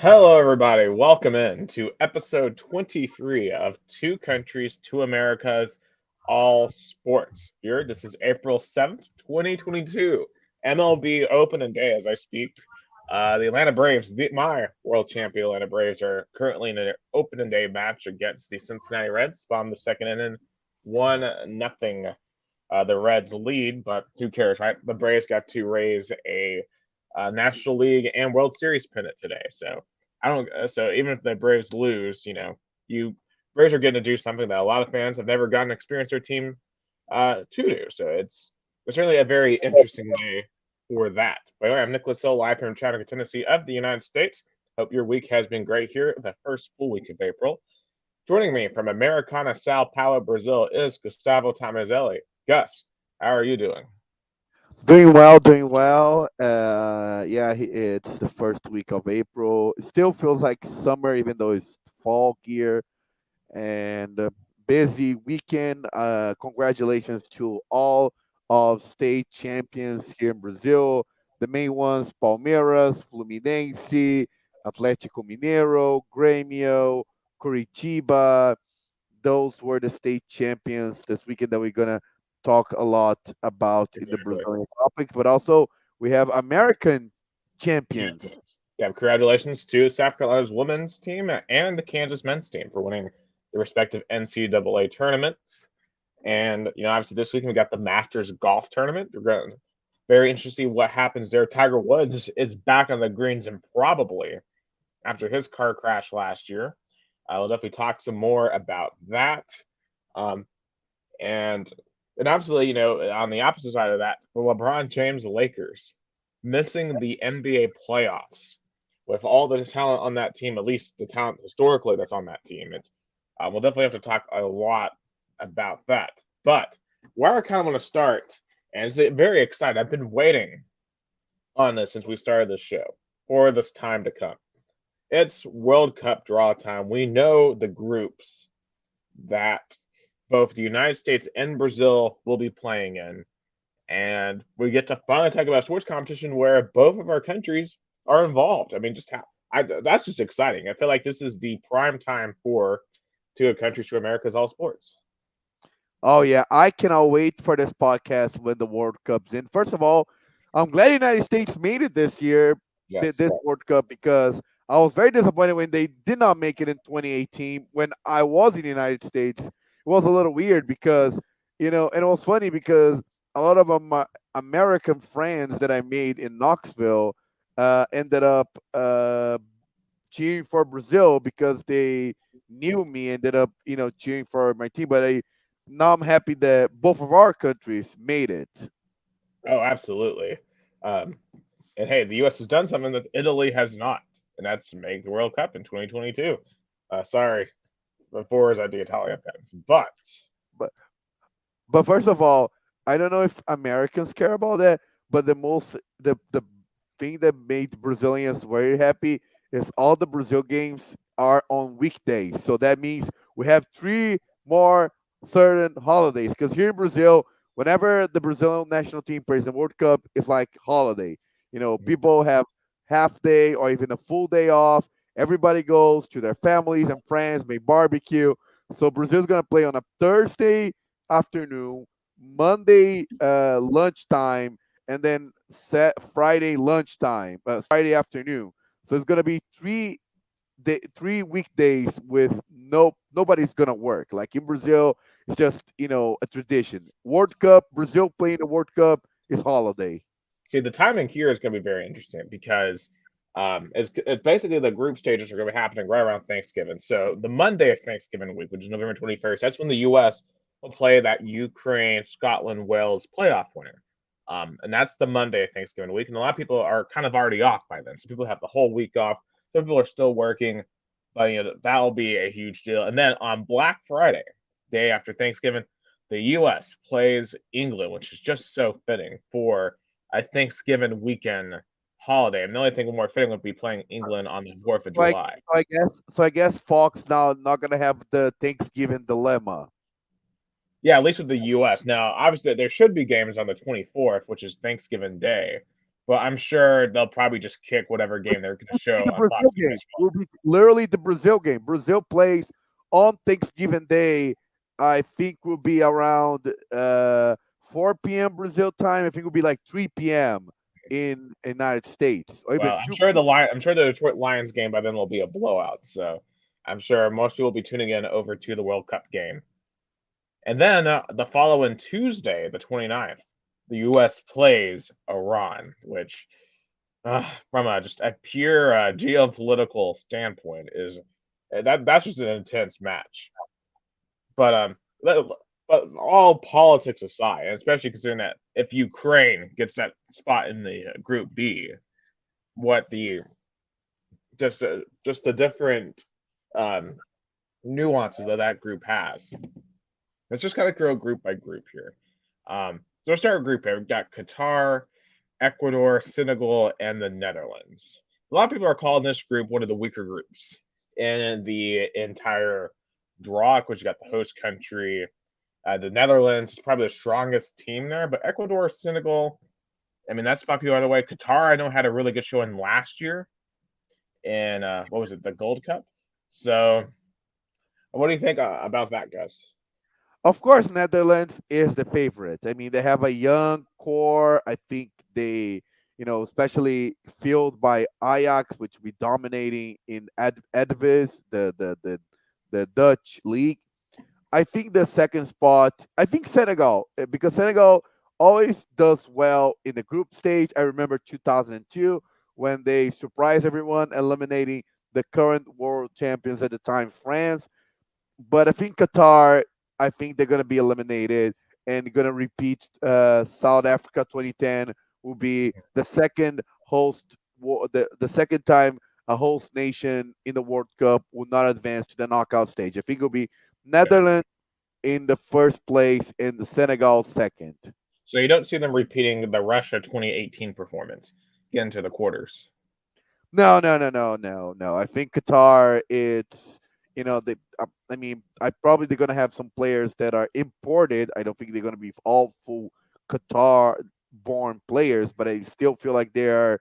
Hello, everybody. Welcome in to episode 23 of Two Countries, Two Americas, All Sports. Here, this is April 7th, 2022. MLB opening day as I speak. The Atlanta Braves, my world champion Atlanta Braves, are currently in an opening day match against the Cincinnati Reds. Bottom the second inning, 1-0. The Reds lead, but who cares, right? The Braves got to raise a National League and World Series pennant today. So I don't. So even if the Braves lose, you Braves are getting to do something that a lot of fans have never gotten to experience their team to do. So it's certainly a very interesting day for that. By the way, I'm Nicholas Hill, live from Chattanooga, Tennessee, of the United States. Hope your week has been great here, the first full week of April. Joining me from Americana, Sao Paulo, Brazil, is Gustavo Tomazeli. Gus, how are you doing? Doing well, doing well. Yeah, it's the first week of April. It still feels like summer, even though it's fall here. And busy weekend. Congratulations to all of state champions here in Brazil. The main ones: Palmeiras, Fluminense, Atlético Mineiro, Grêmio, Curitiba. Those were the state champions this weekend that we're gonna talk a lot about in the Exactly. Brazilian topics, but also we have American champions. Champions. Yeah, congratulations to South Carolina's women's team and the Kansas men's team for winning the respective NCAA tournaments. And obviously this weekend we got the Masters golf tournament. We're going very interested to see what happens there. Tiger Woods is back on the greens and probably after his car crash last year. We'll definitely talk some more about that. Um, and and obviously, on the opposite side of that, the LeBron James Lakers missing the NBA playoffs with all the talent on that team, at least the talent historically that's on that team. We'll definitely have to talk a lot about that. But where I kind of want to start, and it's very excited. I've been waiting on this since we started this show for this time to come. It's World Cup draw time. We know the groups that both the United States and Brazil will be playing in. And we get to finally talk about a sports competition where both of our countries are involved. I mean, that's just exciting. I feel like this is the prime time for two countries to America's all sports. Oh yeah, I cannot wait for this podcast when the World Cup's in. First of all, I'm glad the United States made it this year, Yes, this World Cup, because I was very disappointed when they did not make it in 2018. When I was in the United States, it was a little weird because and it was funny because a lot of my American friends that I made in Knoxville ended up cheering for Brazil because they knew me, ended up cheering for my team. But now I'm happy that both of our countries made it. Oh, absolutely. Um, and hey, the U.S. has done something that Italy has not, and that's make the World Cup in 2022. Sorry, before is at the Italian fans, but But first of all, I don't know if Americans care about that, but the thing that made Brazilians very happy is all the Brazil games are on weekdays. So that means we have three more certain holidays. Because here in Brazil, whenever the Brazilian national team plays the World Cup, it's like holiday. People have half day or even a full day off. Everybody goes to their families and friends, make barbecue. So Brazil's gonna play on a Thursday afternoon, Monday lunchtime, and then Friday lunchtime, Friday afternoon. So it's gonna be 3 weekdays with nobody's gonna work. Like in Brazil, it's just a tradition. World Cup, Brazil playing the World Cup is holiday. see, the timing here is going to be very interesting because it's basically the group stages are going to be happening right around Thanksgiving. So the Monday of Thanksgiving week, which is November 21st, that's when the U.S. will play that Ukraine, Scotland, Wales playoff winner. And that's the Monday of Thanksgiving week. And a lot of people are kind of already off by then. So people have the whole week off. Some people are still working, but that'll be a huge deal. And then on Black Friday, day after Thanksgiving, the U.S. plays England, which is just so fitting for a Thanksgiving weekend holiday. And the only thing more fitting would be playing England on the 4th of So I, July. so I guess Fox now not gonna have the Thanksgiving dilemma. Yeah, at least with the U.S. Now, obviously, there should be games on the 24th, which is Thanksgiving Day. Well, I'm sure they'll probably just kick whatever game they're going to show The on Brazil Fox game English will One. be literally the Brazil game. Brazil plays on Thanksgiving Day. I think will be around 4 p.m. Brazil time. I think it will be like 3 p.m. in United States, or even Well, I'm 2 sure the p.m. I'm sure the Detroit Lions game by then will be a blowout. So I'm sure most people will be tuning in over to the World Cup game. And then the following Tuesday, the 29th, the U.S. plays Iran, which, from just a pure geopolitical standpoint, is that's just an intense match. But but all politics aside, and especially considering that if Ukraine gets that spot in the Group B, what the just the different um, nuances that that group has. Let's just kind of go group by group here. So let's start with group A. We've got Qatar, Ecuador, Senegal, and the Netherlands. A lot of people are calling this group one of the weaker groups in the entire draw, because you got the host country. The Netherlands is probably the strongest team there, but Ecuador, Senegal, I mean, that's popular either way. Qatar, I know, had a really good showing last year in, what was it, the Gold Cup? So, what do you think about that, Gus? Of course, Netherlands is the favorite. I mean, they have a young core. I think they, especially fueled by Ajax, which will be dominating in Advis, the Dutch league. I think the second spot, I think Senegal, because Senegal always does well in the group stage. I remember 2002 when they surprised everyone, eliminating the current world champions at the time, France. But I think Qatar, I think they're going to be eliminated and going to repeat South Africa 2010 will be the second host, the second time a host nation in the World Cup will not advance to the knockout stage. I think it will be Yeah. Netherlands in the first place and the Senegal second. So you don't see them repeating the Russia 2018 performance, get into the quarters. No, no, no, no, no, no. I think Qatar, it's, they. I mean, I probably they're gonna have some players that are imported. I don't think they're gonna be all full Qatar-born players, but I still feel like they are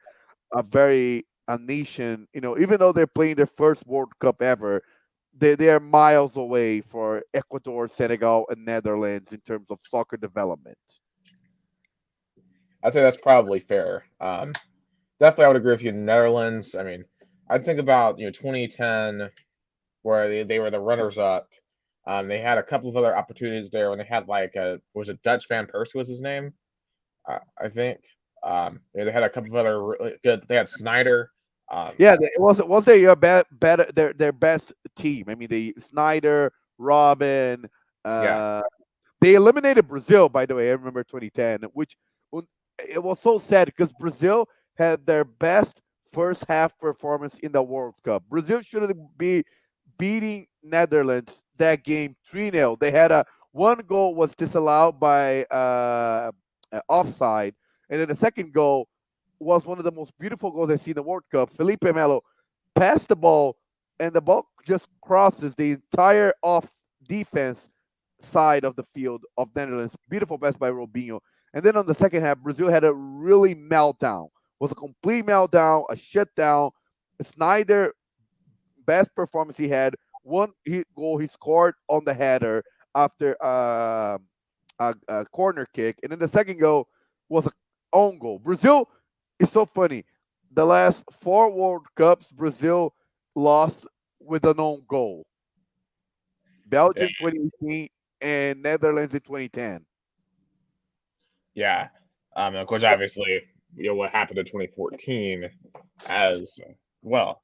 a nation. Even though they're playing their first World Cup ever, they are miles away for Ecuador, Senegal, and Netherlands in terms of soccer development. I'd say that's probably fair. Definitely, I would agree with you. Netherlands. I mean, I'd think about 2010, where they were the runners up. They had a couple of other opportunities there when they had like was it Dutch Van Persie was his name? I think. They had a couple of other really good. They had Snyder. Um, Yeah, it was their better their best team. I mean, the Snyder, Robin. yeah, Uh, they eliminated Brazil, by the way. I remember 2010, which it was so sad because Brazil had their best first half performance in the World Cup. Brazil should be beating Netherlands that game 3-0. They had a one goal was disallowed by offside, and then the second goal was one of the most beautiful goals I've seen in the World Cup. Felipe Melo passed the ball, and the ball just crosses the entire off defense side of the field of Netherlands. Beautiful pass by Robinho. And then on the second half, Brazil had a really meltdown. Was a complete meltdown, a shutdown. Snyder, best performance he had. One goal he scored on the header after a corner kick, and then the second goal was a own goal. Brazil is so funny. The last four World Cups, Brazil lost with an own goal. yeah, Belgium 2018 and Netherlands in 2010. yeah. Of course, obviously, what happened in 2014 as well.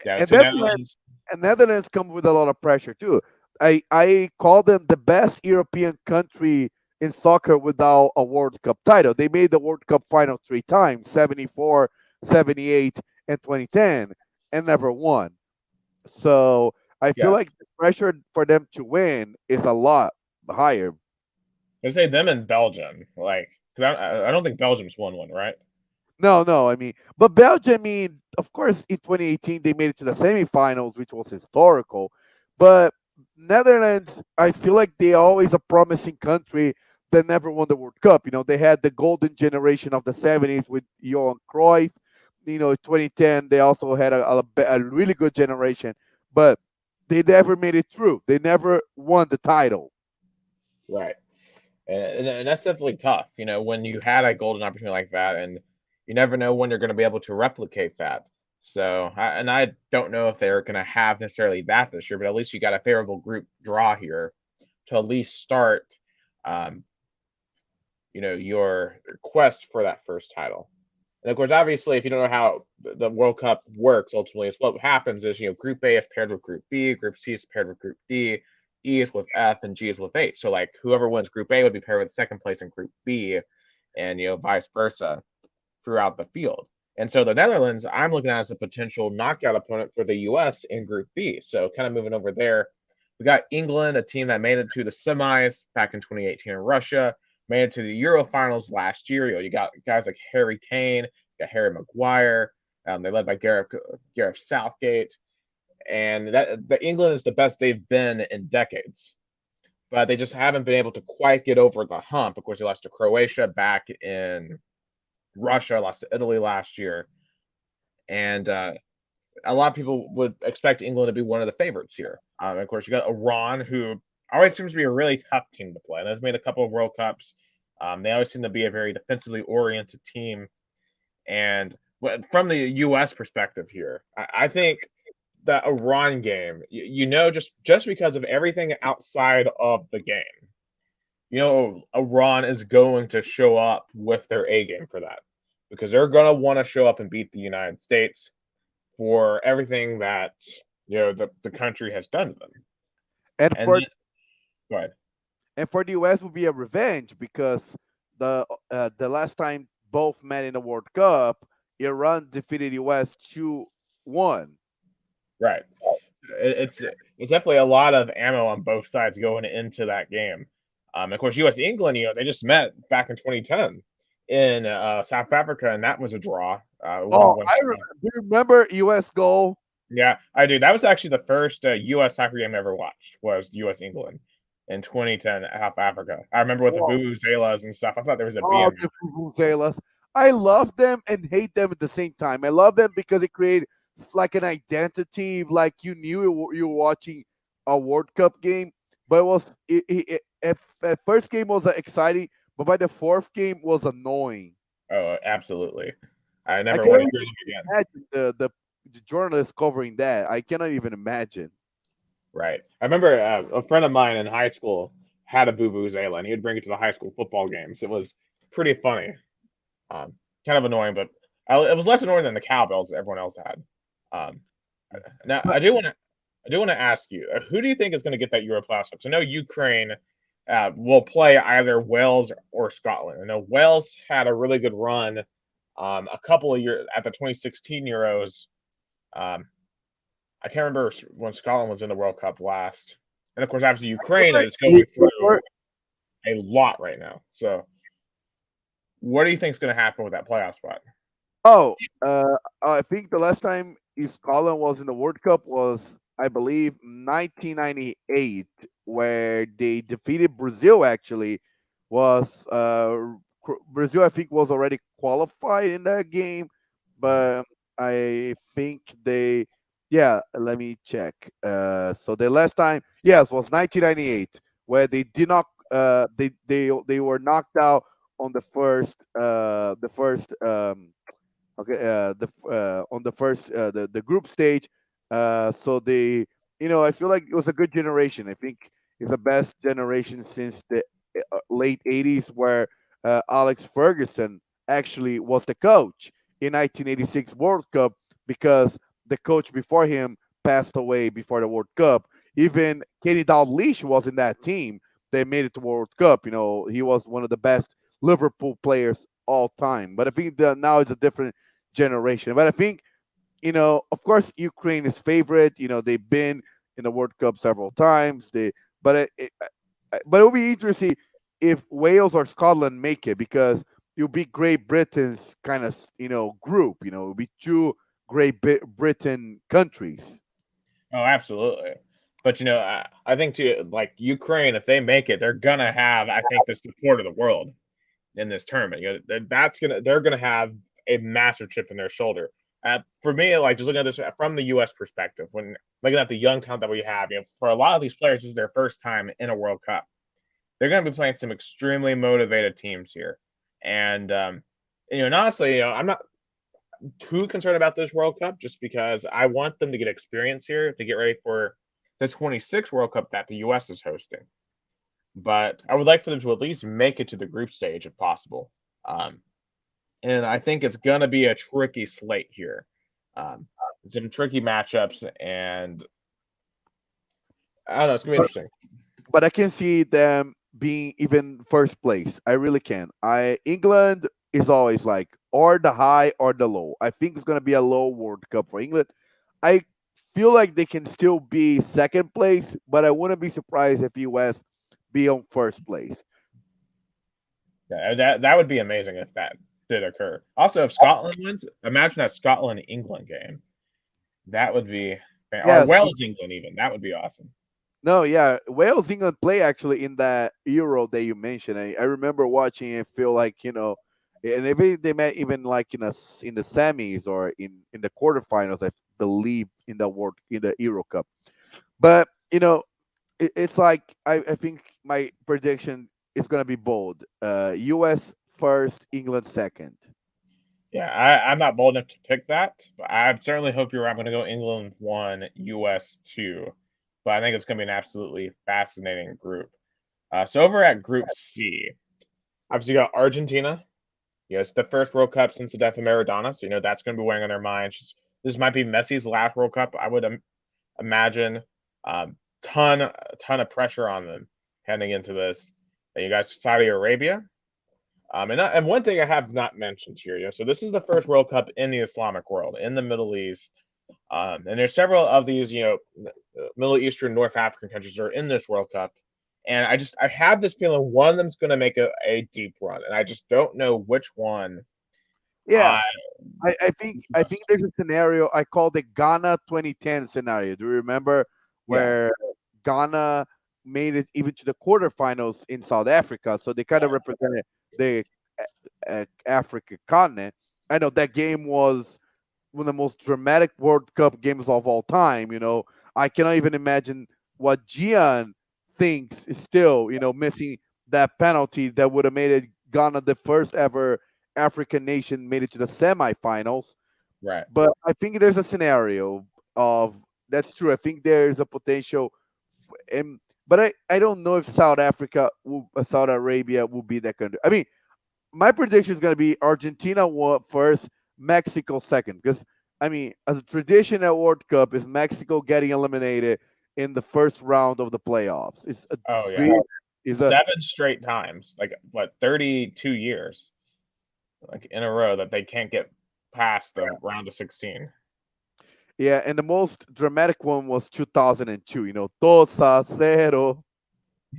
Yeah. And So Netherlands Netherlands. and Netherlands come with a lot of pressure too. I call them the best European country in soccer without a World Cup title. They made the World Cup final three times, 74, 78, and 2010, and never won. So I feel Yeah, like the pressure for them to win is a lot higher. I say them and Belgium, like, because I don't think Belgium's won one, right? No, no, I mean, but Belgium, I mean, of course, in 2018 they made it to the semifinals, which was historical. But Netherlands, I feel like they always a promising country that never won the World Cup. They had the golden generation of the '70s with Johan Cruyff. 2010 they also had a really good generation, but they never made it through. They never won the title. Right. And that's definitely tough, when you had a golden opportunity like that, and you never know when you're going to be able to replicate that. So, and I don't know if they're going to have necessarily that this year, but at least you got a favorable group draw here to at least start, um, your quest for that first title. And of course, obviously, if you don't know how the World Cup works, ultimately, it's what happens is Group A is paired with Group B, Group C is paired with Group D, E is with F, and G is with H. So like whoever wins Group A would be paired with second place in Group B, and vice versa throughout the field. And so the Netherlands, I'm looking at as a potential knockout opponent for the U.S. in Group B. So kind of moving over there, we got England, a team that made it to the semis back in 2018 in Russia, made it to the Euro finals last year. You got guys like Harry Kane, you got Harry Maguire. They're led by Gareth Southgate, and that the England is the best they've been in decades. But they just haven't been able to quite get over the hump. Of course, they lost to Croatia back in Russia, lost to Italy last year, and a lot of people would expect England to be one of the favorites here. Of course, you got Iran, who always seems to be a really tough team to play. And they've made a couple of World Cups. They always seem to be a very defensively oriented team. And from the U.S. perspective here, I think the Iran game, just because of everything outside of the game, Iran is going to show up with their A game for that because they're going to want to show up and beat the United States for everything that the country has done to them. And And for then, go ahead. and for the US would be a revenge because the last time both met in the World Cup, Iran defeated US 2-1. Right. It's definitely a lot of ammo on both sides going into that game. Of course, U.S. England, they just met back in 2010 in South Africa, and that was a draw. Oh, 1-1. do you remember US goal? Yeah, I do. That was actually the first U.S. soccer game I ever watched. Was U.S. England in 2010 South Africa. I remember with the Oh, vuvuzelas and stuff. I thought there was a bee oh, in the Vuvuzelas. I love them and hate them at the same time. I love them because it created like an identity, like you knew you were watching a World Cup game. But at first game was exciting, but by the fourth game was annoying. Oh, absolutely. I I never cannot want to even hear them again. imagine the journalists covering that. I cannot even imagine. Right. I remember a friend of mine in high school had a vuvuzela, and he would bring it to the high school football games. It was pretty funny. Um, Kind of annoying, but it was less annoying than the cowbells that everyone else had. Um, Now, But I do want to ask you, who do you think is going to get that Euro playoffs? I know Ukraine will play either Wales or Scotland. I know Wales had a really good run a couple of years at the 2016 Euros. Um, I can't remember when Scotland was in the World Cup last. And of course, obviously, Ukraine is going through we're, a lot right now. So, what do you think is going to happen with that playoff spot? Oh, I think the last time Scotland was in the World Cup was, I believe, 1998, where they defeated Brazil. Actually, was Brazil? I think was already qualified in that game, but I think they. Yeah, let me check. So the last time, yes, was 1998, where they did not. They were knocked out on the first. Okay, the on the first the group stage. So I feel like it was a good generation. I think it's the best generation since the late '80s, where Alex Ferguson actually was the coach in 1986 World Cup, because the coach before him passed away before the World Cup. Even Kenny Dalglish was in that team. They made it to World Cup. He was one of the best Liverpool players all time. But I think that now it's a different generation. But I think, of course, Ukraine is favorite. They've been in the World Cup several times. But it will be interesting if Wales or Scotland make it, because it'll be Great Britain's kind of group. It'll be two Great Britain countries. Oh, absolutely. But I think too, like Ukraine, if they make it, they're gonna have, I think, the support of the world in this tournament. They're gonna have a massive chip in their shoulder. For me, like just looking at this from the U.S. perspective, when looking at the young talent that we have, for a lot of these players, this is their first time in a World Cup. They're going to be playing some extremely motivated teams here, and and honestly, I'm not too concerned about this World Cup just because I want them to get experience here to get ready for the 26th World Cup that the U.S. is hosting. But I would like for them to at least make it to the group stage if possible. Um, and I think it's going to be a tricky slate here. Um, some tricky matchups, and I don't know. It's going to be But, interesting. but I can see them being even first place. I really can. I England is always like or the high or the low. I think it's gonna be a low World Cup for England. I feel like they can still be second place, but I wouldn't be surprised if US be on first place. Yeah, that would be amazing if that did occur. Also, if Scotland wins, imagine that Scotland England game. That would be, or Yes, Wales England even. That would be awesome. no, yeah, Wales England play actually in that Euro that you mentioned. I remember watching and feel like and maybe they met even like in the semis or in the quarterfinals. I believe in the world in the Euro Cup, but it's like I think my prediction is gonna be bold. U.S. first, England second. Yeah, I'm not bold enough to pick that, but I certainly hope you're right. I'm going to go England 1, US 2. But I think it's going to be an absolutely fascinating group. So over at Group C, obviously you got Argentina. It's the first World Cup since the death of Maradona, so that's going to be weighing on their minds. This might be Messi's last World Cup. I would imagine. Ton of pressure on them heading into this. Then you got Saudi Arabia. And one thing I have not mentioned here, so this is the first World Cup in the Islamic world, in the Middle East. And there's several of these, Middle Eastern, North African countries that are in this World Cup. And I have this feeling one of them's going to make a deep run, and I just don't know which one. Yeah, I I think there's a scenario I call the Ghana 2010 scenario. Do you remember Yeah, where Ghana made it even to the quarterfinals in South Africa? So they kind of represented the African continent. I know that game was one of the most dramatic World Cup games of all time. I cannot even imagine what Gian thinks is still, missing that penalty that would have made it Ghana the first ever African nation made it to the semifinals. right. But I think there's a scenario of that's true. I think there's a potential, and but I don't know if Saudi Arabia will be that country. I mean, my prediction is going to be Argentina first, Mexico second. Because I mean, as a tradition at World Cup, is Mexico getting eliminated in the first round of the playoffs? It's a Oh yeah, big, is a 7 straight times, like what, 32 years, like in a row that they can't get past the round of 16. yeah, and the most dramatic one was 2002. 2-0.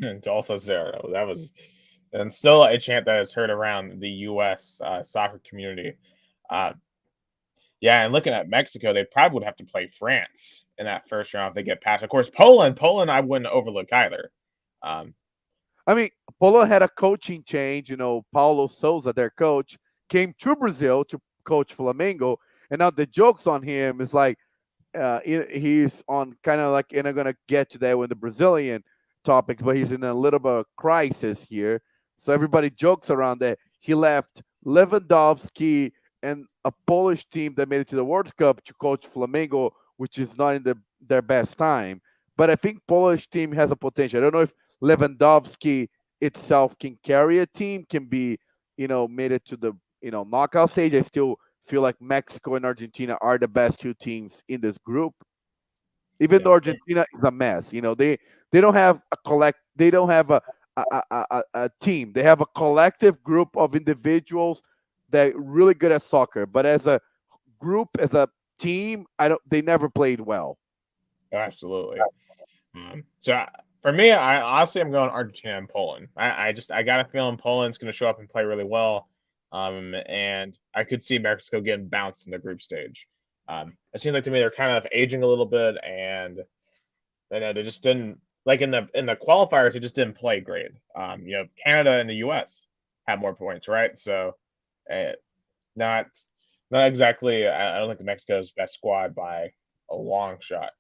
And also zero. That was, and still a chant that is heard around the U.S. Soccer community. Uh, yeah, and looking at Mexico, they probably would have to play France in that first round if they get past. Of course, Poland, I wouldn't overlook either. Um, I mean, Polo had a coaching change. Paulo Souza, their coach, came to Brazil to coach Flamengo, and now the jokes on him is like he's on kind of like, and I'm gonna get to that with the Brazilian topics, but he's in a little bit of crisis here. So everybody jokes around that he left Lewandowski and a Polish team that made it to the World Cup to coach Flamengo, which is not in their best time. But I think Polish team has a potential. I don't know if Lewandowski itself can carry a team, can be, made it to the knockout stage. I still feel like Mexico and Argentina are the best two teams in this group. Even yeah, though Argentina is a mess, they don't have a they don't have a team. They have a collective group of individuals that are really good at soccer. But as a group, as a team, I don't. They never played well. absolutely. For me, I honestly I'm going Argentina and Poland. I got a feeling Poland's going to show up and play really well, and I could see Mexico getting bounced in the group stage. It seems like to me they're kind of aging a little bit, and You know, they just didn't like in the qualifiers. It just didn't play great. You know, Canada and the U.S. had more points, right? So, uh, not not exactly. I don't think Mexico's best squad by a long shot.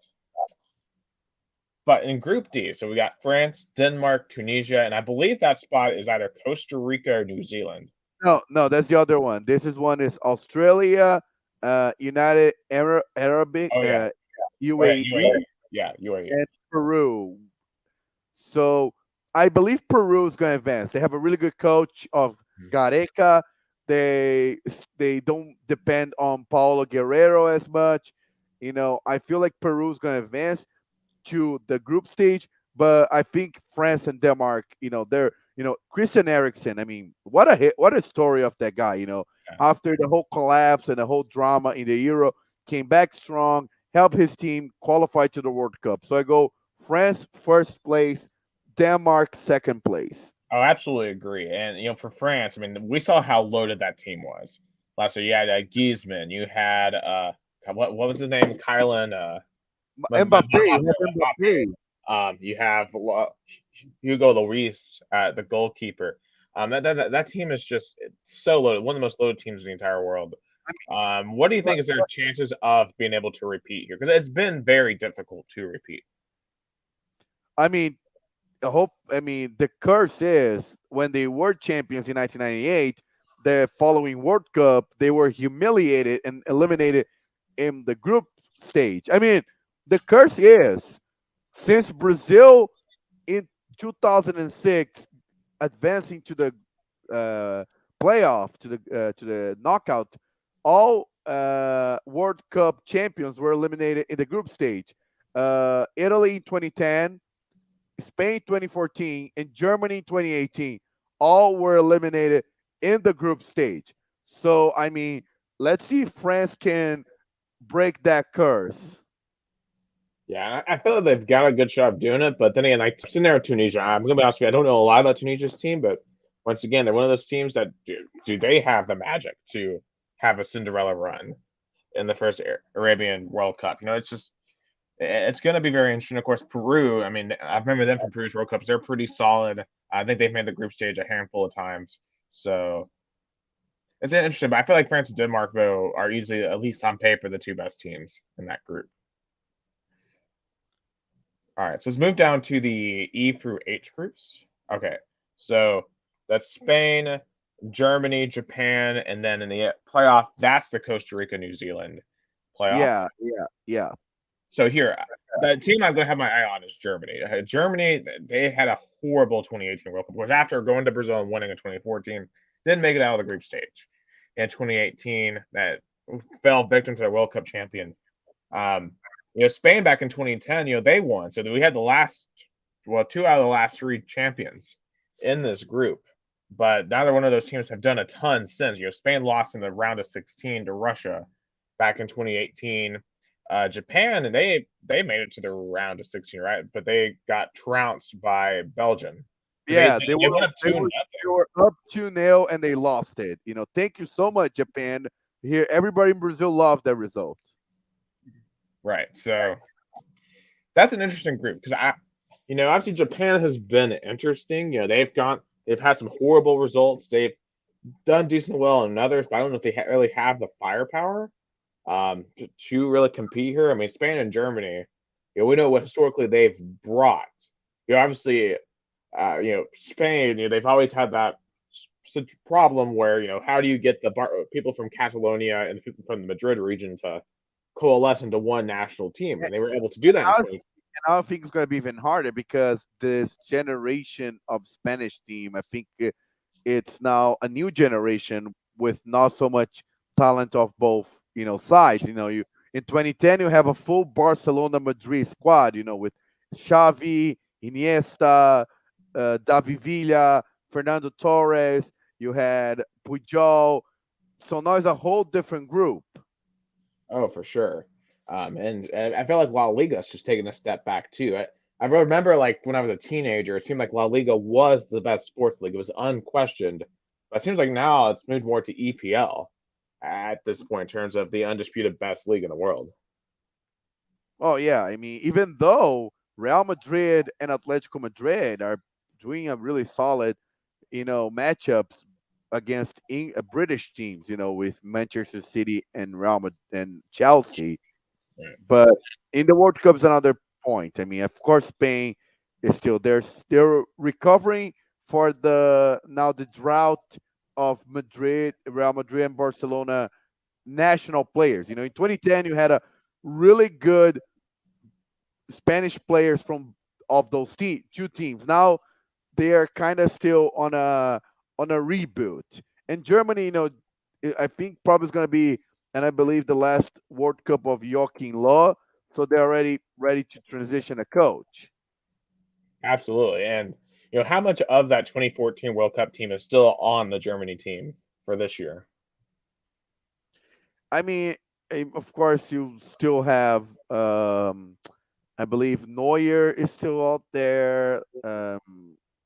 But in Group D, so we got France, Denmark, Tunisia, and I believe that spot is either Costa Rica or New Zealand. No, no, that's the other one. This is one is Australia, United Arabic, Oh yeah, oh, yeah, UAE, UAE. Yeah, UAE. and Peru. So I believe Peru is going to advance. They have a really good coach of Gareca. They don't depend on Paulo Guerrero as much. I feel like Peru is going to advance to the group stage, but I think France and Denmark, they're, Christian Eriksen. I mean, what a hit, what a story of that guy. Yeah. After the whole collapse and the whole drama in the Euro, came back strong, helped his team qualify to the World Cup. So I go France first place, Denmark second place. Oh, absolutely agree. And you know, for France, I mean, we saw how loaded that team was last year. You had Griezmann, you had what was his name, Kylan Mbappe, we have Mbappe. Mbappe. You have Hugo Lloris, the goalkeeper. That team is just so loaded. One of the most loaded teams in the entire world. What do you think is their chances of being able to repeat here? Because it's been very difficult to repeat. I mean, the curse is when they were champions in 1998, the following World Cup, they were humiliated and eliminated in the group stage. I mean, the curse is since Brazil in 2006 advancing to the uh, playoff to the knockout, all World Cup champions were eliminated in the group stage. Italy in 2010, Spain 2014, and Germany 2018 all were eliminated in the group stage. So I mean, let's see if France can break that curse. Yeah, I feel like they've got a good shot of doing it, but then again, like sitting there with Tunisia, I'm gonna be honest with you, I don't know a lot about Tunisia's team, but once again, they're one of those teams that do they have the magic to have a Cinderella run in the first Arabian World Cup? You know, it's going to be very interesting. Of course, Peru. I mean, I remember them from Peru's World Cups. They're pretty solid. I think they've made the group stage a handful of times, so it's interesting. But I feel like France and Denmark, though, are easily, at least on paper, the two best teams in that group. All right, so let's move down to the E through H groups. Okay, so that's Spain, Germany, Japan, and then in the playoff, that's the Costa Rica, New Zealand playoff. Yeah, yeah, yeah. So here, the team I'm going to have my eye on is Germany. Germany, they had a horrible 2018 World Cup. Of course, after going to Brazil and winning in 2014, didn't make it out of the group stage. In 2018, that fell victim to the World Cup champion. Um, you know, Spain back in 2010, you know, they won. So we had two out of the last three champions in this group. But neither one of those teams have done a ton since. You know, Spain lost in the round of 16 to Russia back in 2018. Japan, they made it to the round of 16, right? But they got trounced by Belgium. Yeah, They went up they 2 were nothing. they were up 2-0 and they lost it. Thank you so much, Japan. Here, everybody in Brazil loved that result. Right. So that's an interesting group because obviously Japan has been interesting. You know, they've had some horrible results. They've done decent well in others, but I don't know if they really have the firepower to really compete here. I mean, Spain and Germany, we know what historically they've brought. Obviously, Spain, they've always had that problem where, how do you get the people from Catalonia and the people from the Madrid region to coalesce into one national team? And they were able to do that in I 20. And I think it's going to be even harder because this generation of Spanish team, I think it's now a new generation with not so much talent of both, sides. You in 2010 you have a full Barcelona Madrid squad, with Xavi, Iniesta, Davi Villa, Fernando Torres. You had Pujol. So now it's a whole different group. Oh, for sure. And I feel like La Liga's just taking a step back too. I remember like when I was a teenager, it seemed like La Liga was the best sports league. It was unquestioned. But it seems like now it's moved more to EPL at this point in terms of the undisputed best league in the world. Oh yeah, I mean, even though Real Madrid and Atletico Madrid are doing a really solid, matchups against British teams, with Manchester City and and Chelsea. Right. But in the World Cup is another point. I mean, of course, Spain is still there. They're recovering for the drought of Real Madrid, and Barcelona national players. In 2010, you had a really good Spanish players from of those two teams. Now they are kind of still on a reboot. And Germany, I think probably is going to be, and I believe the last World Cup of Joachim Löw, so they're already ready to transition a coach. Absolutely. And how much of that 2014 World Cup team is still on the Germany team for this year? I mean, of course, you still have, I believe Neuer is still out there.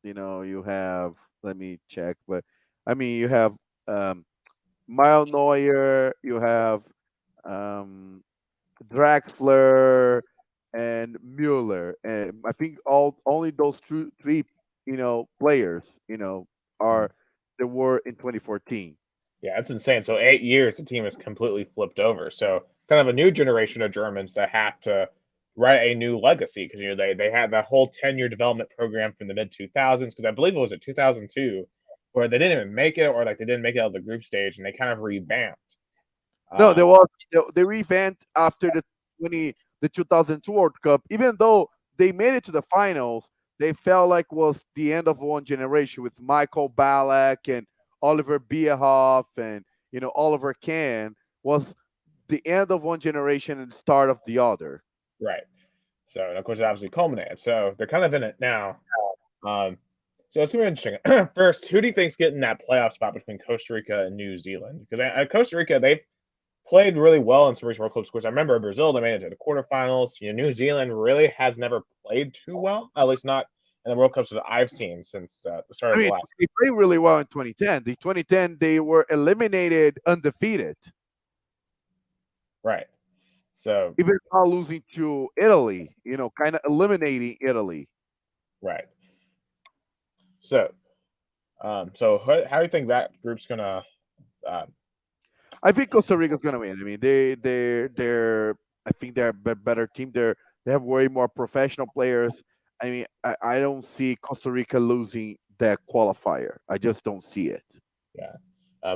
You have, let me check, but I mean, you have um, Mile Neuer, you have um, Draxler and Mueller. And I think all only those three, players, are there were in 2014. Yeah, that's insane. So 8 years, the team has completely flipped over. So kind of a new generation of Germans that have to write a new legacy because they had that whole 10-year development program from the mid 2000s because I believe it was at 2002 where they didn't even make it or like they didn't make it out of the group stage and they kind of revamped. No, Um, they revamped after the 2002 World Cup. Even though they made it to the finals, they felt like was the end of one generation with Michael Ballack and Oliver Bierhoff and Oliver Kahn was the end of one generation and the start of the other. right. So and of course it obviously culminated. So they're kind of in it now. Um, so it's gonna be interesting. First, who do you think's getting that playoff spot between Costa Rica and New Zealand? Because Costa Rica, they've played really well in some recent World Cups. Of course, I remember Brazil, they made it to the quarterfinals. New Zealand really has never played too well, at least not in the World Cups that I've seen since the start I of the mean, last. they played really well in 2010. The 2010 they were eliminated undefeated, Right. So, even while losing to Italy. Kind of eliminating Italy. right. So, so how do you think that group's gonna? Uh, I think Costa Rica's gonna win. I mean, they're I think they're a better team. They have way more professional players. I mean, I don't see Costa Rica losing that qualifier. I just don't see it. yeah.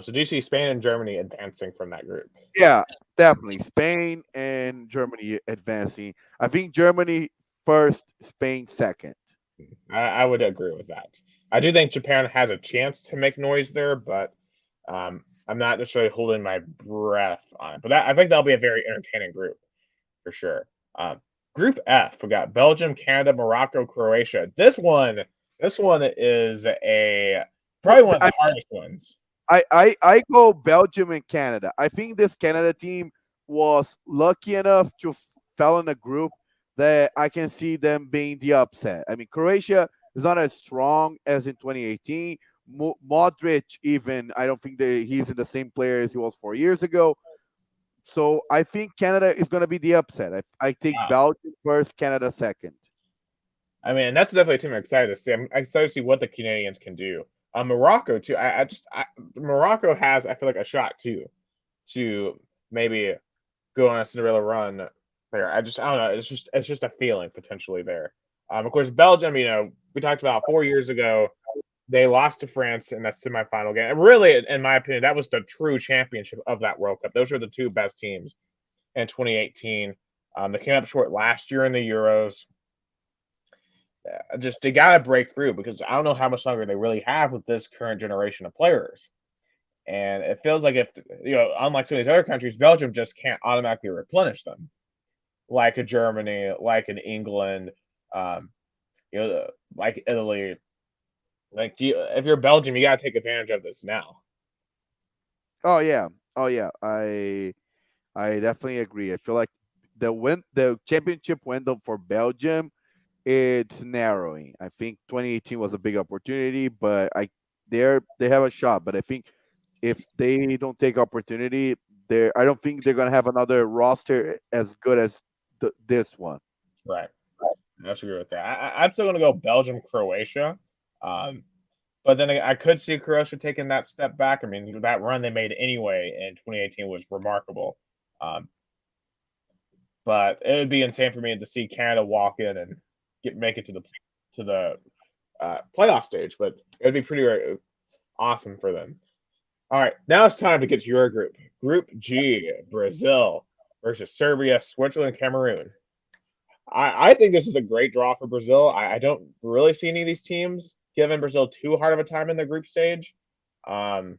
So do you see Spain and Germany advancing from that group? Yeah, definitely. Spain and Germany advancing. I think Germany first, Spain second. I would agree with that. I do think Japan has a chance to make noise there, but I'm not necessarily holding my breath on it. But I think that'll be a very entertaining group for sure. Um, Group F, we got Belgium, Canada, Morocco, Croatia. This one is a Well, probably one of the hardest ones. I go Belgium and Canada. I think this Canada team was lucky enough to fell in a group that I can see them being the upset. I mean, Croatia is not as strong as in 2018. Modric, even I don't think that he's in the same player as he was 4 years ago. So I think Canada is going to be the upset. I take Wow. Belgium first, Canada second. I mean, that's definitely a team I'm excited to see. I'm excited to see what the Canadians can do. Morocco too. Morocco has I feel like a shot too to maybe go on a Cinderella run there. I don't know. It's just a feeling potentially there. Of course, Belgium. We talked about 4 years ago. They lost to France in that semifinal game. And really, in my opinion, that was the true championship of that World Cup. Those were the two best teams in 2018. They came up short last year in the Euros. Just they gotta break through because I don't know how much longer they really have with this current generation of players. And it feels like if unlike some of these other countries, Belgium just can't automatically replenish them like a Germany, like an England, um, like Italy. Like, if you're Belgium, you got to take advantage of this now. Oh yeah, oh yeah. I definitely agree. I feel like the championship window for Belgium it's narrowing. I think 2018 was a big opportunity, but they have a shot. But I think if they don't take opportunity, I don't think they're gonna have another roster as good as this one. Right. I disagree with that. I'm still going to go Belgium, Croatia. Um, but then I could see Croatia taking that step back. I mean, that run they made anyway in 2018 was remarkable. Um, but it would be insane for me to see Canada walk in and make it to the playoff stage. But it would be pretty awesome for them. All right, now it's time to get to your group. Group G: Brazil versus Serbia, Switzerland, Cameroon. I think this is a great draw for Brazil. I don't really see any of these teams giving Brazil too hard of a time in the group stage. Um,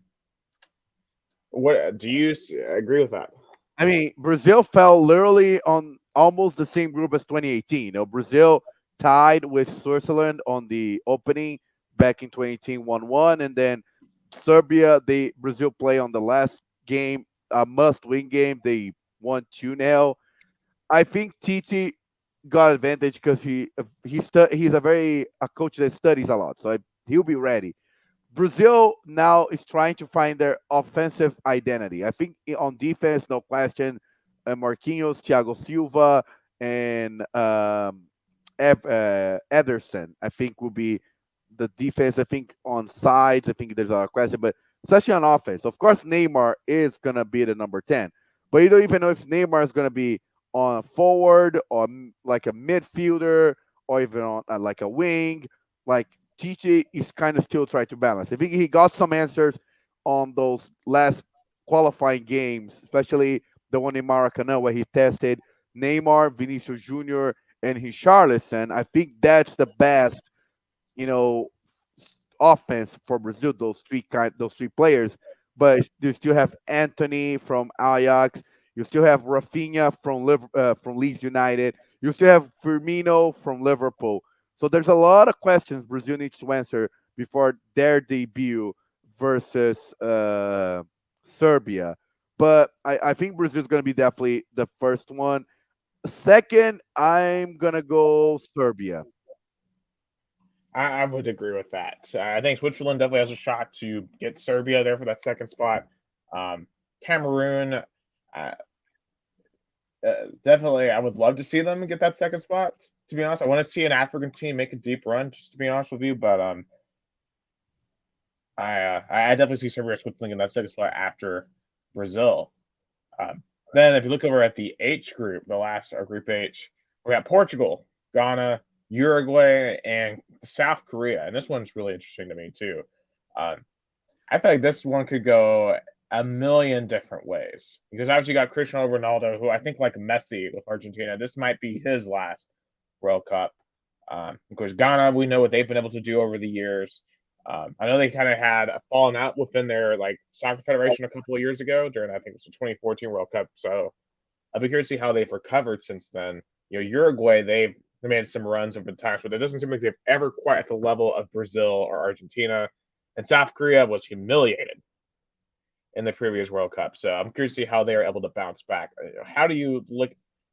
what do you agree with that? I mean, Brazil fell literally on almost the same group as 2018. Brazil tied with Switzerland on the opening back in 2018, 1-1, and then Serbia, Brazil play on the last game, a must-win game. They won 2-0. I think Titi got advantage because he's a coach that studies a lot, so he'll be ready. Brazil now is trying to find their offensive identity. I think on defense, no question, Marquinhos, Thiago Silva, and Ederson, I think will be the defense. I think on sides, I think there's a question, but especially on offense. Of course, Neymar is gonna be the number 10, but you don't even know if Neymar is gonna be on forward or like a midfielder or even on like a wing. Like TJ is kind of still trying to balance. I think he got some answers on those last qualifying games, especially the one in Maracanã where he tested Neymar, Vinicius Jr., and Richarlison. I think that's the best, you know, offense for Brazil. Those three players, but you still have Anthony from Ajax. You still have Rafinha from Leeds United. You still have Firmino from Liverpool. So there's a lot of questions Brazil needs to answer before their debut versus Serbia. But I think Brazil is going to be definitely the first one. Second, I'm going to go Serbia. I would agree with that. I think Switzerland definitely has a shot to get Serbia there for that second spot. Cameroon, definitely, I would love to see them get that second spot. To be honest, I want to see an African team make a deep run. Just to be honest with you, but I definitely see Serbia Switzerland in that second spot after Brazil. Um, then, if you look over at the H group, the last Group H, we got Portugal, Ghana, Uruguay, and South Korea. And this one's really interesting to me too. Um, I feel like this one could go a million different ways because obviously you got Cristiano Ronaldo, who I think like Messi with Argentina, this might be his last World Cup. Of course, Ghana, we know what they've been able to do over the years. I know they kind of had a falling out within their like soccer federation a couple of years ago during I think it was the 2014 World Cup. So I'll be curious to see how they've recovered since then. Uruguay, they made some runs over the times, but it doesn't seem like they've ever quite at the level of Brazil or Argentina. And South Korea was humiliated in the previous World Cup. So I'm curious to see how they are able to bounce back. How do you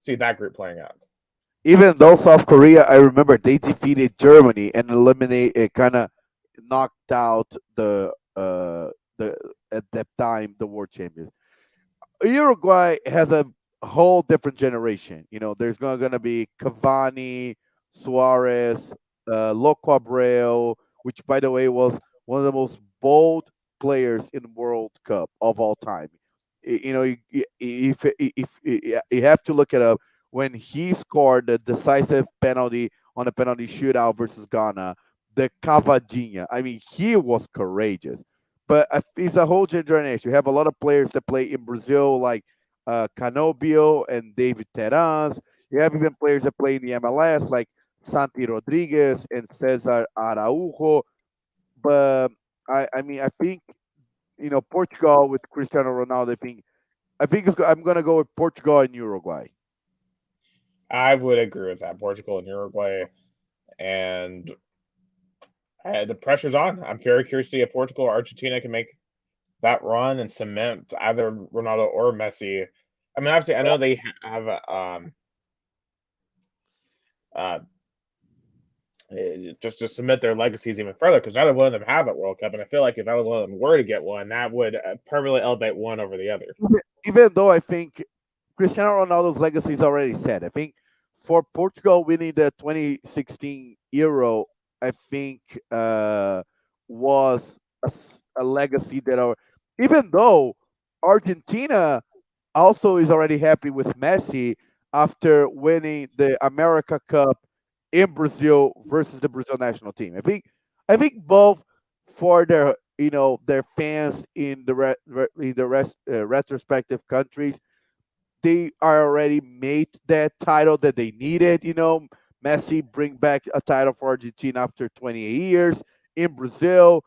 see that group playing out? Even though South Korea, I remember they defeated Germany and eliminated, kind of knocked out the at that time the world champions. Uruguay has a whole different generation. There's gonna be Cavani, Suarez, Loco Abreu, which by the way was one of the most bold players in World Cup of all time. If you have to look it up, when he scored the decisive penalty on a penalty shootout versus Ghana, the Cavadinha. I mean, he was courageous. But it's a whole generation. You have a lot of players that play in Brazil, like Canobio and David Terans. You have even players that play in the MLS, like Santi Rodriguez and Cesar Araujo. But I think Portugal with Cristiano Ronaldo. I think I'm gonna go with Portugal and Uruguay. I would agree with that. Portugal and Uruguay, and the pressure's on. I'm very curious to see if Portugal or Argentina can make that run and cement either Ronaldo or Messi. I mean, obviously, I know they have uh, just to cement their legacies even further because neither one of them have a World Cup, and I feel like if either one of them were to get one, that would permanently elevate one over the other. Even though I think Cristiano Ronaldo's legacy is already set. I think for Portugal winning the 2016 Euro, I think was a legacy that our, even though Argentina also is already happy with Messi after winning the America Cup in Brazil versus the Brazil national team. I think both for their their fans in the retrospective countries, they are already made that title that they needed. Messi bring back a title for Argentina after 28 years in Brazil.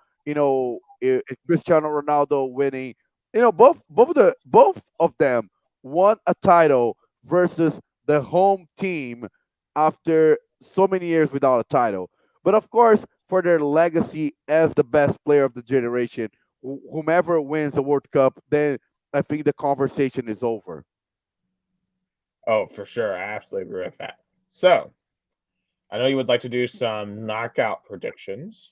Cristiano Ronaldo winning. Both of them won a title versus the home team after so many years without a title. But of course, for their legacy as the best player of the generation, whomever wins the World Cup, then I think the conversation is over. Oh, for sure. I absolutely agree with that. So, I know you would like to do some knockout predictions.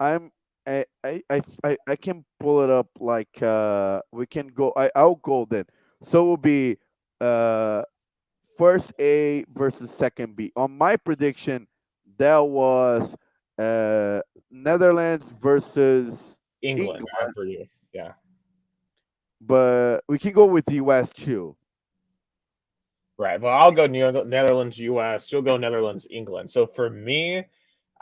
I'm I can pull it up like we can go. I'll go then. So it will be uh first A versus second B. On my prediction, that was Netherlands versus England, England, for you. Yeah. but we can go with the US too. Right. Well, I'll go Netherlands, US. You'll go Netherlands, England. So for me,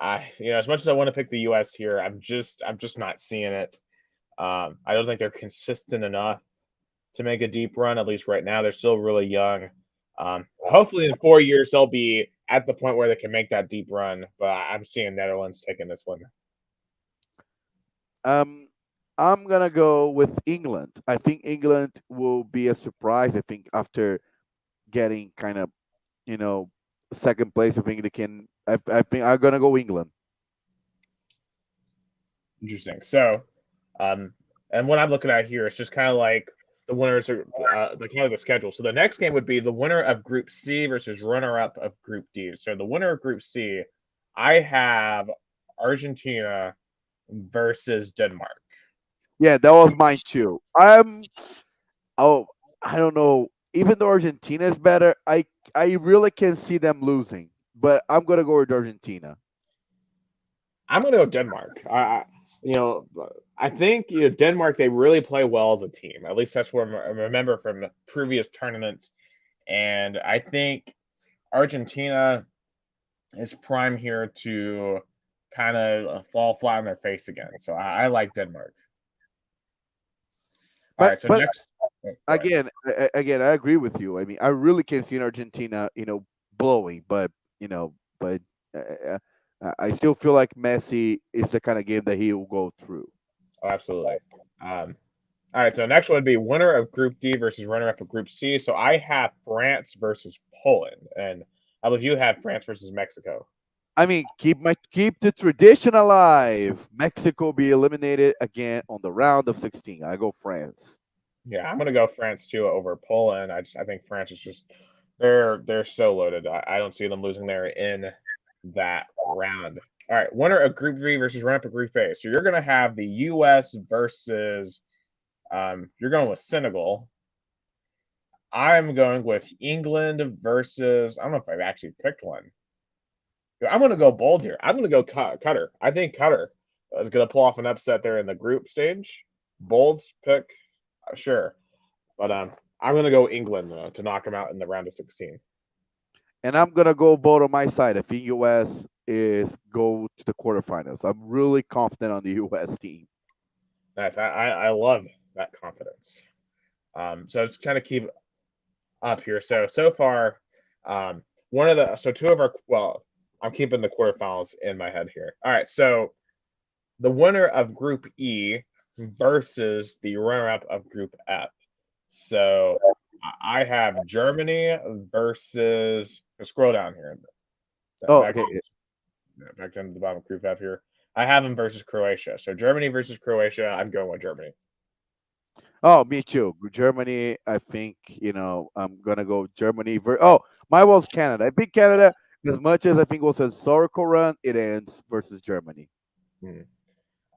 as much as I want to pick the US here, I'm just not seeing it. I don't think they're consistent enough to make a deep run. At least right now, they're still really young. Hopefully, in 4 years, they'll be at the point where they can make that deep run. But I'm seeing Netherlands taking this one. Um, I'm gonna go with England. I think England will be a surprise. I think after getting kind of you know second place, I think they can. I think I'm gonna go England. Interesting. So, um, and what I'm looking at here is just kind of like the winners are the kind of the schedule. So the next game would be the winner of Group C versus runner-up of Group D. So the winner of Group C, I have Argentina versus Denmark. Yeah, that was mine too. Oh, I don't know. Even though Argentina is better, I really can see them losing. But I'm gonna go with Argentina. I'm going to go Denmark. You know, I think Denmark they really play well as a team. At least that's what I remember from the previous tournaments. And I think Argentina is prime here to kind of fall flat on their face again. So I like Denmark. All But right. So but next, go ahead. again, I agree with you. I mean, I really can see Argentina, blowing. But uh, I still feel like Messi is the kind of game that he will go through. Oh, absolutely. Um, all right. So next one would be winner of Group D versus runner up of Group C. So I have France versus Poland, and I believe you have France versus Mexico. I mean, keep the tradition alive. Mexico be eliminated again on the round of 16. I go France. Yeah, I'm gonna go France too over Poland. I think France is just they're so loaded. I don't see them losing there in that round. All right, winner of Group B versus runner up of Group A. So you're gonna have the U.S. versus you're going with Senegal. I'm going with England versus I don't know if I've actually picked one. I'm gonna go bold here. I'm gonna go Qatar. I think Qatar is gonna pull off an upset there in the group stage. Bold pick, sure. But I'm gonna go England to knock them out in the round of 16. And I'm gonna go both on my side. I think US is go to the quarterfinals. I'm really confident on the US team. Nice. I love that confidence. So let's kind of keep up here. So far, one of the so two of our I'm keeping the quarterfinals in my head here. All right. So the winner of Group E versus the runner-up of Group F. So I have Germany versus. Scroll down here. Oh, Back okay. back down to the bottom of Group F here. I have them versus Croatia. So Germany versus Croatia. I'm going with Germany. Oh, me too. Germany. I think I'm gonna go Germany. Oh, my was Canada. I think Canada, as much as I think it was a historical run, it ends versus Germany. Hmm.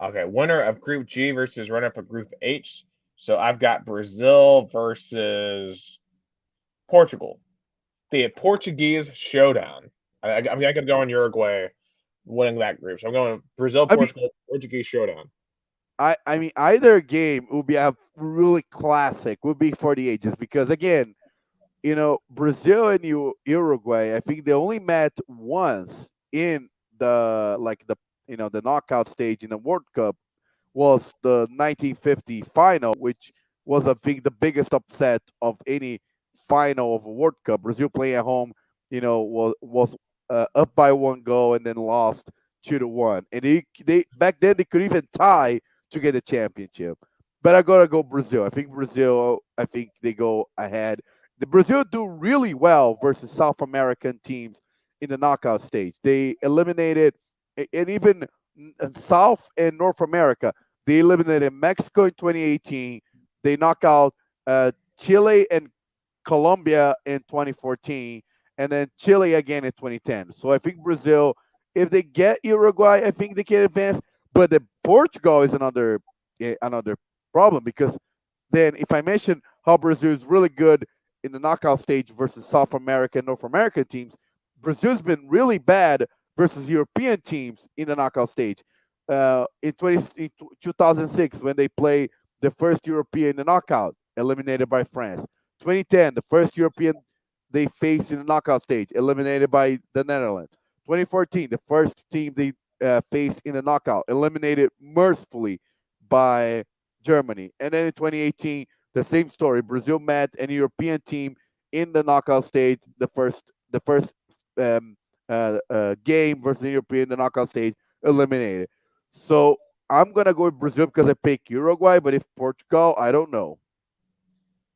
Okay, winner of Group G versus runner-up of Group H. So I've got Brazil versus Portugal. the Portuguese showdown. I mean, I could go on Uruguay winning that group. So I'm going Brazil, I mean, Portugal, Portuguese showdown. I mean, either game would be a really classic. Would be for the ages because again, Brazil and Uruguay, I think they only met once in the like the knockout stage in the World Cup was the 1950 final, which was I think the biggest upset of any final of a World Cup. Brazil playing at home, was up by one goal and then lost 2-1, and they back then they could even tie to get the championship. But I gotta go Brazil. I think Brazil. I think they go ahead. The Brazil do really well versus South American teams in the knockout stage. They eliminated, and even South and North America. They eliminated Mexico in 2018. They knock out Chile and Colombia in 2014, and then Chile again in 2010. So I think Brazil, if they get Uruguay, I think they can advance. But the Portugal is another problem because then if I mention how Brazil is really good in the knockout stage versus South American, North American teams, Brazil's been really bad versus European teams in the knockout stage. In 2006, when they play the first European in the knockout, eliminated by France. 2010, the first European they faced in the knockout stage, eliminated by the Netherlands. 2014, the first team they faced in the knockout, eliminated mercifully by Germany. And then in 2018, the same story. Brazil met an European team in the knockout stage, the first um, game versus the European in the knockout stage, eliminated. So I'm gonna go with Brazil because I pick Uruguay, but if Portugal, I don't know.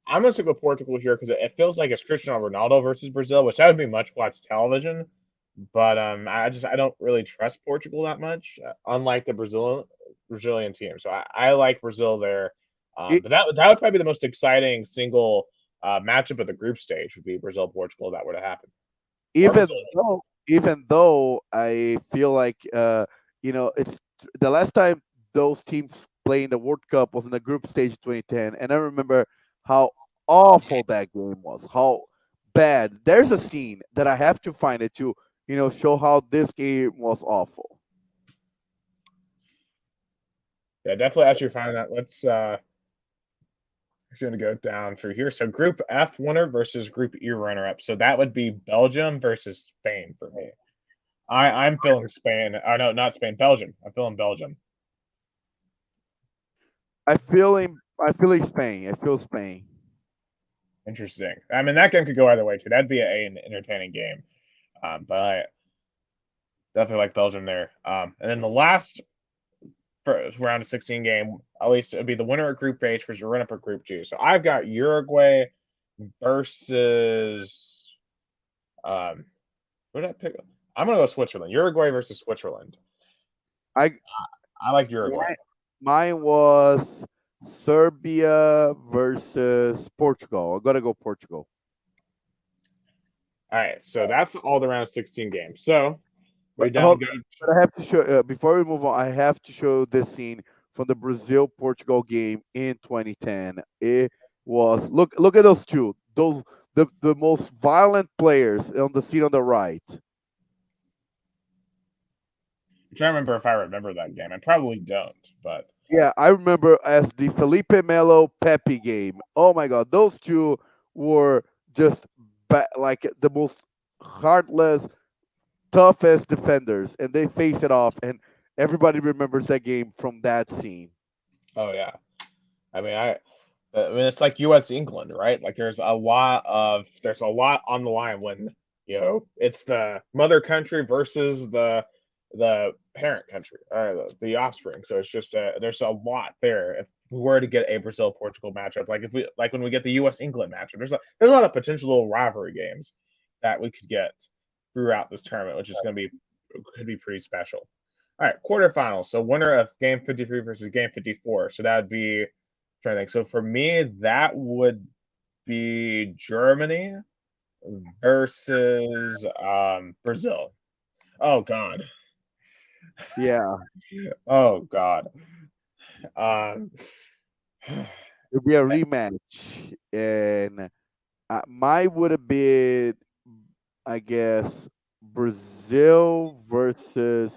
I'm going to stick with Portugal here because it feels like it's Cristiano Ronaldo versus Brazil, which that would be much watched television. But I don't really trust Portugal that much, unlike the Brazilian team. So I like Brazil there. It, But that would probably be the most exciting single matchup of the group stage would be Brazil Portugal if that were to happen, or Brazil. even though I feel like it's the last time those teams playing the World Cup was in the group stage 2010, and I remember how awful that game was, how bad. There's a scene that I have to find it to show how this game was awful. Yeah, definitely. As you're finding that, let's we're going to go down through here. So Group F winner versus Group E runner up. So that would be Belgium versus Spain for me. I'm feeling Spain. Oh no, not Spain. Belgium. I'm feeling Belgium. I feel like Spain. I feel Spain. Interesting. I mean, that game could go either way too. That'd be an entertaining game. But I definitely like Belgium there. And then the last first round of 16 game, at least it'd be the winner of Group H versus the runner up of Group G. So I've got Uruguay versus who did I pick? I'm gonna go Switzerland. Uruguay versus Switzerland. I I like Uruguay. Mine was Serbia versus Portugal. I gotta go Portugal. All right, so that's all the round of 16 games. So we But, down go. but I have to show before we move on. I have to show this scene from the Brazil Portugal game in 2010. It was look at those two. Those the most violent players on the scene on the right. I'm trying to remember if I remember that game. I probably don't, but Yeah, I remember as the Felipe Melo Pepe game. Oh my God, those two were just like the most heartless, toughest defenders, and they face it off, and everybody remembers that game from that scene. oh yeah. I mean, I mean, it's like U.S. England, right? Like there's a lot on the line when it's the mother country versus the parent country or the offspring. So it's just there's a lot there. If we were to get a Brazil Portugal matchup, like if we like when we get the U.S. England matchup, there's a lot of potential little rivalry games that we could get throughout this tournament, which is going to be could be pretty special. All right, quarterfinals. So winner of game 53 versus game 54. So that would be trying to think. So for me, that would be Germany versus Brazil. Oh God. Yeah, Oh God. Um, it'll be a rematch, and mine would have been I guess Brazil versus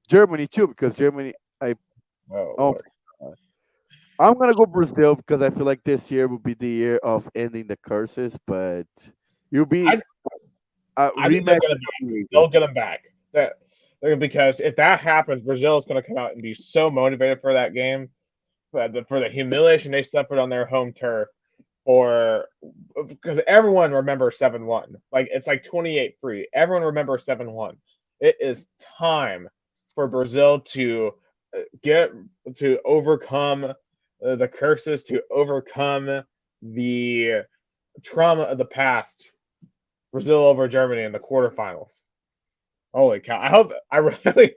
Germany too, because Germany. I Oh oh Lord. my God. I'm gonna go Brazil because I feel like this year will be the year of ending the curses, but you'll be I a I think they'll rematch. get him back. They'll get him back. Because if that happens, Brazil is going to come out and be so motivated for that game, for the humiliation they suffered on their home turf, or because everyone remembers 7-1. Like it's like 28-3. Everyone remembers 7-1. It is time for Brazil to get to overcome the curses, to overcome the trauma of the past. Brazil over Germany in the quarterfinals. Holy cow! I really,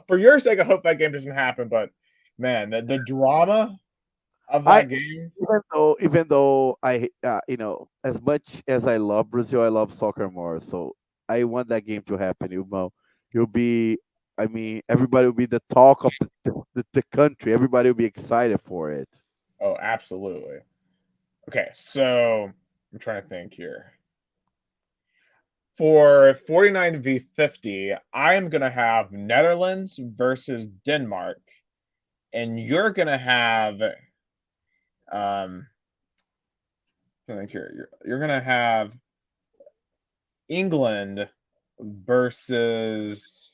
for your sake, I hope that game doesn't happen. But man, the drama of I that game. even though as much as I love Brazil, I love soccer more. So I want that game to happen. You'll be. I mean, everybody will be the talk of the country. Everybody will be excited for it. Oh, absolutely. Okay, so I'm trying to think here. For 49v50, I'm gonna have Netherlands versus Denmark, and you're gonna have I think here you're gonna have England versus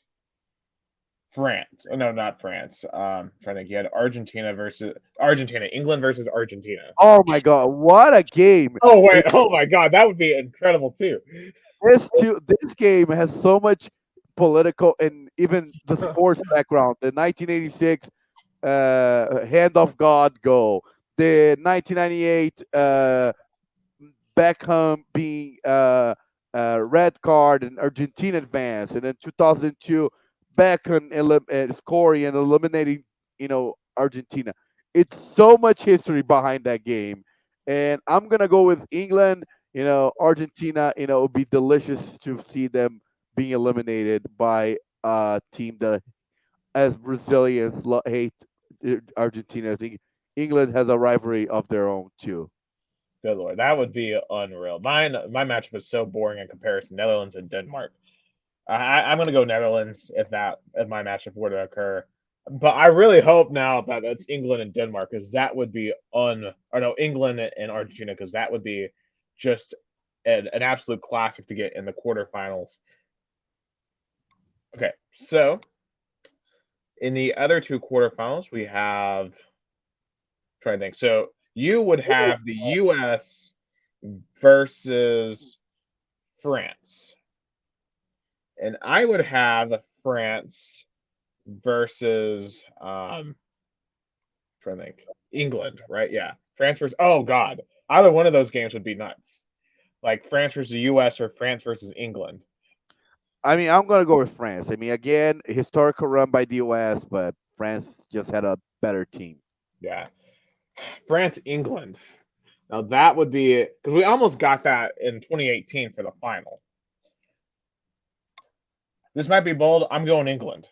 France. Oh, no, not France. Trying to think. You had Argentina versus Argentina. England versus Argentina. Oh my God, what a game! Oh wait. Oh my God, that would be incredible too. This game has so much political and even the sports background. The 1986 hand of God goal, the 1998 Beckham being red card and Argentina advance, and then 2002 Beckham scoring and eliminating Argentina. It's so much history behind that game, and I'm gonna go with England. Argentina. It would be delicious to see them being eliminated by a team that, as Brazilians hate Argentina. I think England has a rivalry of their own too. Good lord, that would be unreal. My matchup is so boring in comparison. Netherlands and Denmark. I'm gonna go Netherlands if my matchup were to occur. But I really hope now that it's England and Denmark because that would be or no England and Argentina because that would be just an absolute classic to get in the quarterfinals. Okay, so in the other two quarterfinals, we have trying to think. So you would have the U.S. versus France, and I would have France versus trying to think England, right? Yeah, France versus. Oh God, either one of those games would be nuts. Like France versus the U.S. or France versus England. I mean, I'm gonna go with France. I mean, again, historical run by the US, but France just had a better team. Yeah, France England. Now that would be because we almost got that in 2018 for the final. This might be bold. I'm going England.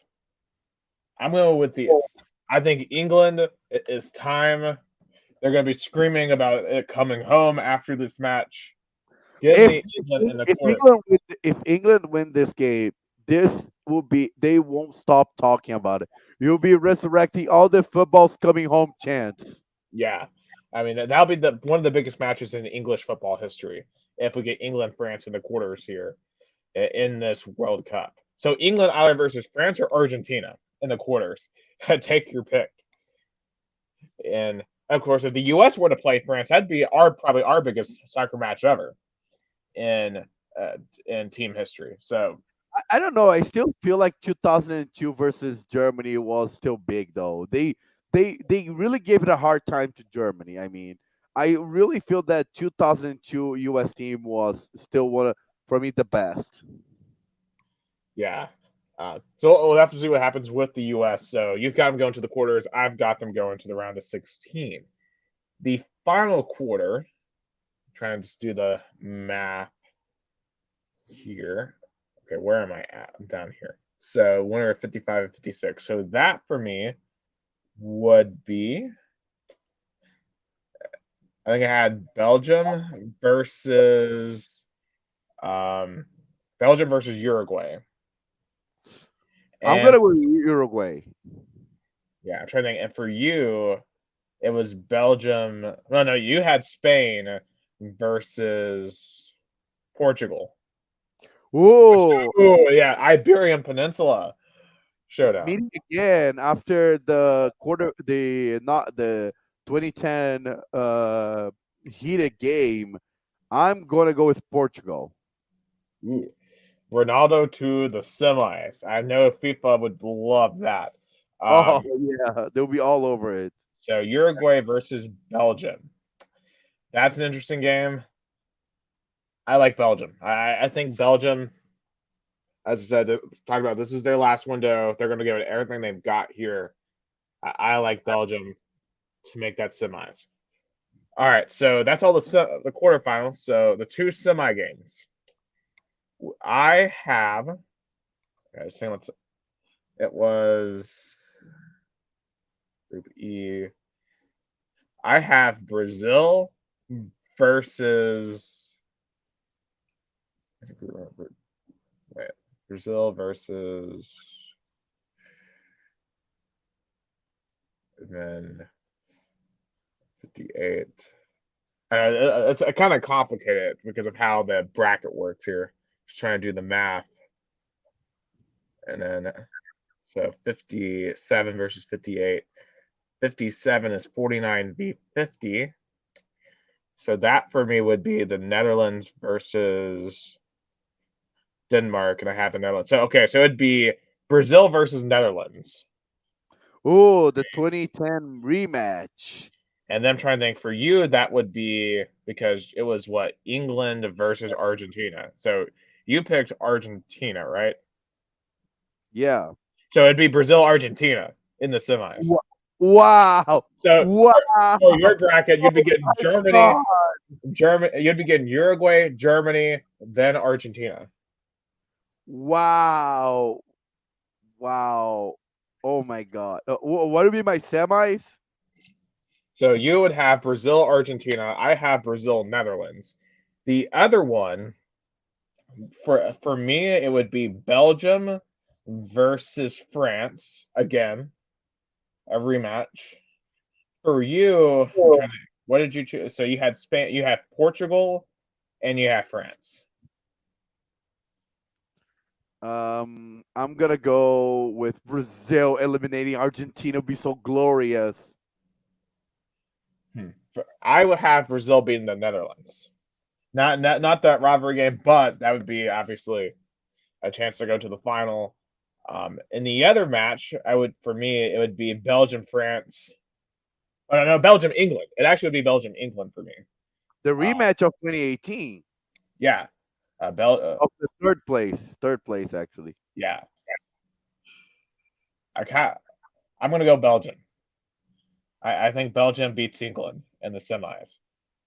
I'm going with the. I think England is time. They're going to be screaming about it coming home after this match. Give If me England in the if quarter. England win this game, this will be they won't stop talking about it. You'll be resurrecting all the football's coming home chants. Yeah, I mean that'll be the one of the biggest matches in English football history if we get England France in the quarters here in this World Cup. So England either versus France or Argentina in the quarters. Take your pick. And of course, if the U.S. were to play France, that'd be probably our biggest soccer match ever in uh, in team history. So I don't know. I still feel like 2002 versus Germany was still big though. They really gave it a hard time to Germany. I mean, I really feel that 2002 US team was still for me the best. yeah. So we'll have to see what happens with the U.S. So you've got them going to the quarters. I've got them going to the round of 16. The final quarter. Trying to just do the math here. Okay, where am I at? I'm down here. So winner of 55 and 56. So that for me would be I think I had Belgium versus Belgium versus Uruguay. I'm And gonna go with Uruguay. yeah, I'm trying to think. And for you, it was Belgium. No, no, you had Spain versus Portugal. Oh, Oh yeah, Iberian Peninsula showdown. meeting again after the not the 2010 heated game. I'm gonna go with Portugal. Ooh. Ronaldo to the semis. I know FIFA would love that. Oh Um, yeah, they'll be all over it. so Uruguay versus Belgium. That's an interesting game. I like Belgium. I think Belgium, as I said, talked about this is their last window. They're going to give it everything they've got here. I like Belgium to make that semis. All right, so that's all the quarterfinals. So the two semi games. I have. I was saying it was Group E. I have Brazil versus. I think we remember. Wait, Brazil versus. And then 58. It's kind of complicated because of how the bracket works here. Just trying to do the math. And then, so 57 versus 58. 57 is 49 v 50. So that for me would be the Netherlands versus Denmark, and I have the Netherlands. So okay, so it'd be Brazil versus Netherlands. Oh, the 2010 rematch. And then I'm trying to think for you, that would be because it was what England versus Argentina. So you picked Argentina, right? Yeah. So it'd be Brazil Argentina in the semis. Wow. So Wow. for your bracket, you'd be getting My God. Germany, you'd be getting Uruguay, Germany, then Argentina. Wow. Wow. Oh my God. What would be my semis? So you would have Brazil, Argentina. I have Brazil, Netherlands. The other one for me, it would be Belgium versus France again, a rematch. For you, I'm trying to. What did you choose? So you had Spain, you have Portugal, and you have France. I'm gonna go with Brazil eliminating Argentina. Would be so glorious. I would have Brazil beating the Netherlands. Not that rivalry game, but that would be obviously a chance to go to the final. In the other match, I would for me it would be Belgium France. Oh no, Belgium England. It actually would be Belgium England for me. The Uh, rematch of 2018 yeah, of the third place. Third place, actually. yeah. I can't, I'm gonna go Belgium. I think Belgium beats England in the semis.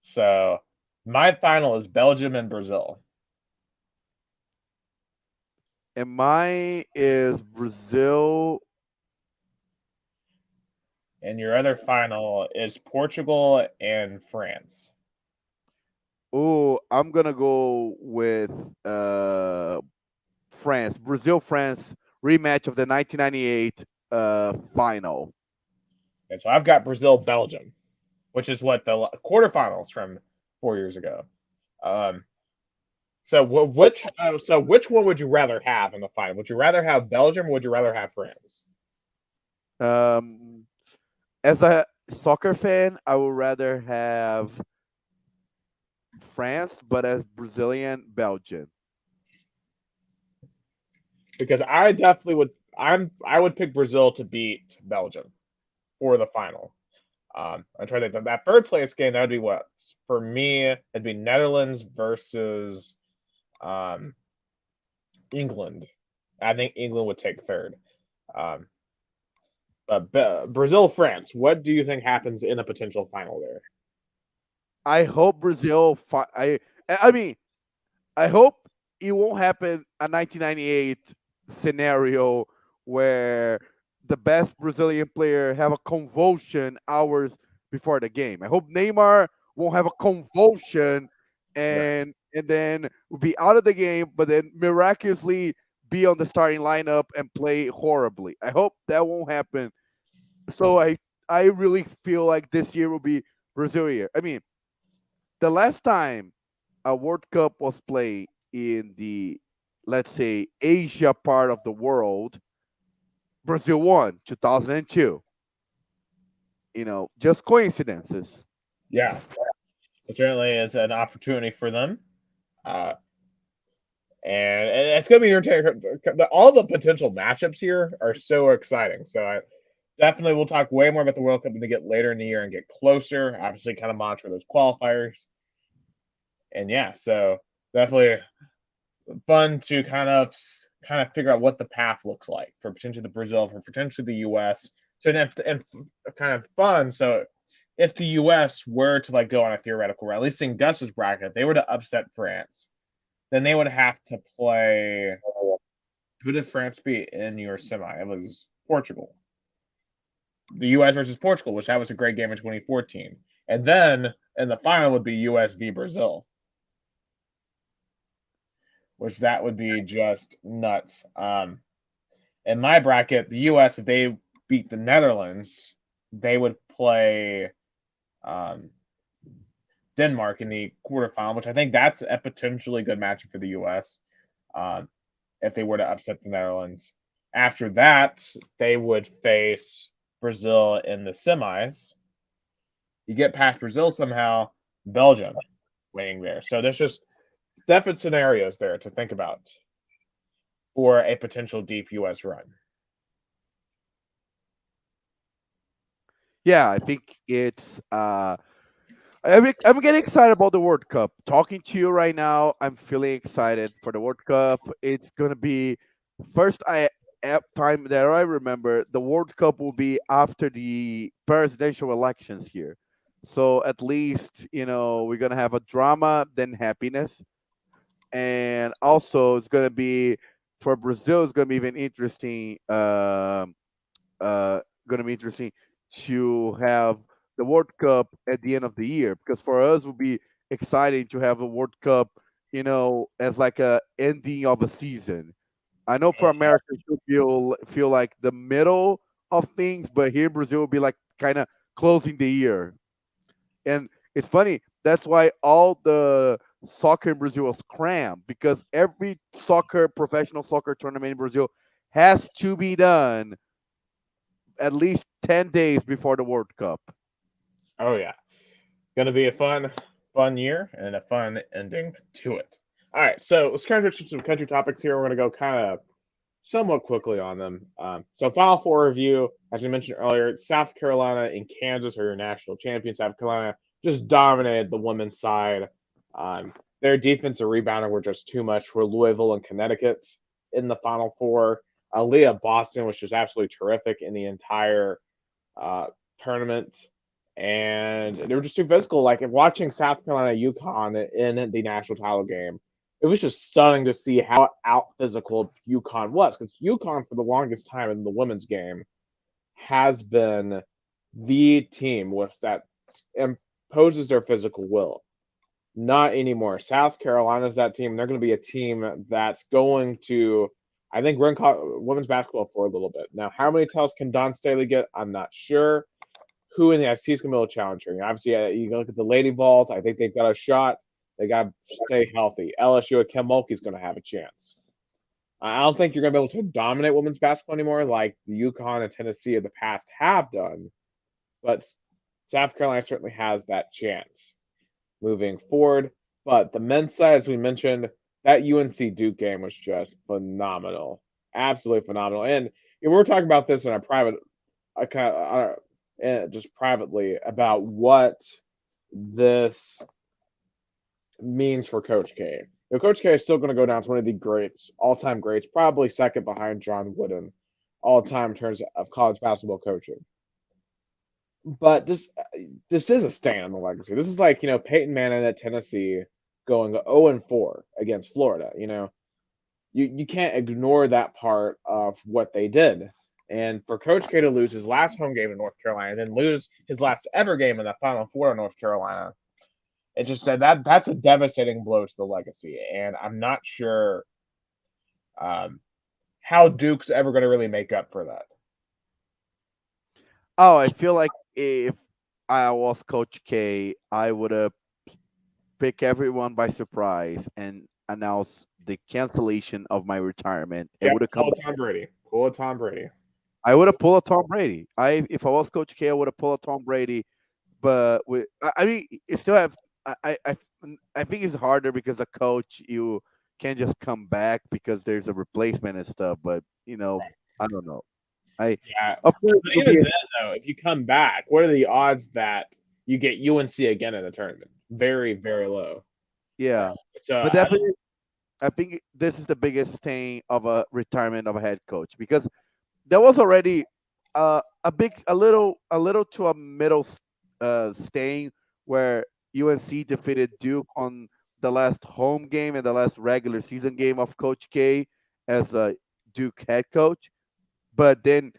So my final is Belgium and Brazil, And mine is Brazil. and your other final is Portugal and France. Oh, I'm gonna go with France. Brazil France rematch of the 1998 final. And so I've got Brazil Belgium, which is what the quarterfinals from 4 years ago. Um, which one would you rather have in the final? Would you rather have Belgium or would you rather have France? Um, as a soccer fan, I would rather have France, but as Brazilian, Belgium. Because I definitely would. I would pick Brazil to beat Belgium for the final. I'm trying to think that third place game. That would be what for me. It'd be Netherlands versus um, England. I think England would take third. Um, but Brazil France. What do you think happens in a potential final there? I hope Brazil. I mean, I hope it won't happen a 1998 scenario where the best Brazilian player have a convulsion hours before the game. I hope Neymar won't have a convulsion Right. and and then will be out of the game, but then miraculously be on the starting lineup and play horribly. I hope that won't happen. So I really feel like this year will be Brazil year. I mean, the last time a World Cup was played in the, let's say, Asia part of the world, Brazil won 2002. Just coincidences. Yeah, it certainly is an opportunity for them. Uh, and it's going to be irritating. All the potential matchups here are so exciting. So I definitely we'll talk way more about the World Cup when we get later in the year and get closer. Obviously, kind of monitor those qualifiers. And yeah, so definitely fun to kind of figure out what the path looks like for potentially the Brazil, for potentially the U.S. So and kind of fun. So if the U.S. were to like go on a theoretical, at least in Gus's bracket, they were to upset France, then they would have to play. Who did France beat in your semi? It was Portugal. The U.S. versus Portugal, which that was a great game in 2014. And then in the final would be U.S. v Brazil, which that would be just nuts. In my bracket, the U.S. if they beat the Netherlands, they would play um, Denmark in the quarterfinal, which I think that's a potentially good matchup for the U.S. Um, if they were to upset the Netherlands. After that, they would face Brazil in the semis. You get past Brazil somehow, Belgium winning there. So there's just definite scenarios there to think about for a potential deep U.S. run. Yeah, I think it's I'm getting excited about the World Cup. Talking to you right now, I'm feeling excited for the World Cup. It's gonna be first time that I remember the World Cup will be after the presidential elections here. So at least we're gonna have a drama, then happiness, and also it's gonna be for Brazil. It's gonna be even interesting. Going to be interesting to have the World Cup at the end of the year because for us it would be exciting to have a World Cup, as like a ending of a season. I know for America it should feel like the middle of things, but here in Brazil it would be like kind of closing the year. And it's funny, that's why all the soccer in Brazil was crammed because every professional soccer tournament in Brazil has to be done at least 10 days before the World Cup. Oh yeah, going to be a fun year and a fun ending to it. All right, so let's kind of switch to some country topics here. We're going to go kind of somewhat quickly on them. So Final Four review, as we mentioned earlier, South Carolina and Kansas are your national champions. South Carolina just dominated the women's side. Their defensive rebounding were just too much for Louisville and Connecticut in the Final Four. Aaliyah Boston, which was absolutely terrific in the entire uh, tournament. And they were just too physical. Like watching South Carolina UConn in the national title game, it was just stunning to see how out physical UConn was. Because UConn, for the longest time in the women's game, has been the team with that imposes their physical will. Not anymore. South Carolina's that team. They're going to be a team that's going to, I think, run women's basketball for a little bit. Now, how many titles can Don Staley get? I'm not sure. Who in the SEC is going to be able to challenge her? Obviously, you can look at the Lady Vols. I think they've got a shot. They got to stay healthy. LSU at Kim Mulkey's going to have a chance. I don't think you're going to be able to dominate women's basketball anymore like the UConn and Tennessee of the past have done. But South Carolina certainly has that chance moving forward. But the men's side, as we mentioned, that UNC Duke game was just phenomenal. Absolutely phenomenal. And we were talking about this in our private, just privately, about what this means for Coach K. Coach K is still going to go down as one of the greats, all-time greats, probably second behind John Wooden, all-time in terms of college basketball coaching. But this is a stain on the legacy. This is like Peyton Manning at Tennessee going 0-4 against Florida. You can't ignore that part of what they did. And for Coach K to lose his last home game in North Carolina and then lose his last ever game in the Final Four in North Carolina, It's just that's a devastating blow to the legacy, and I'm not sure um, how Duke's ever going to really make up for that. Oh, I feel like if I was Coach K, I would have picked everyone by surprise and announced the cancellation of my retirement. It Yeah, would have come pull back. a Tom Brady. Pull a Tom Brady. I would have pulled a Tom Brady. If I was Coach K, I would have pulled a Tom Brady. But I mean, it still have. I think it's harder because a coach you can't just come back because there's a replacement and stuff. But I don't know. I Yeah, of course but it'll even be then, though, if you come back, what are the odds that you get UNC again in the tournament? Very, very low. yeah. So But definitely, I think this is the biggest thing of a retirement of a head coach because there was already a little to a middle stain where UNC defeated Duke on the last home game and the last regular season game of Coach K as a Duke head coach. But then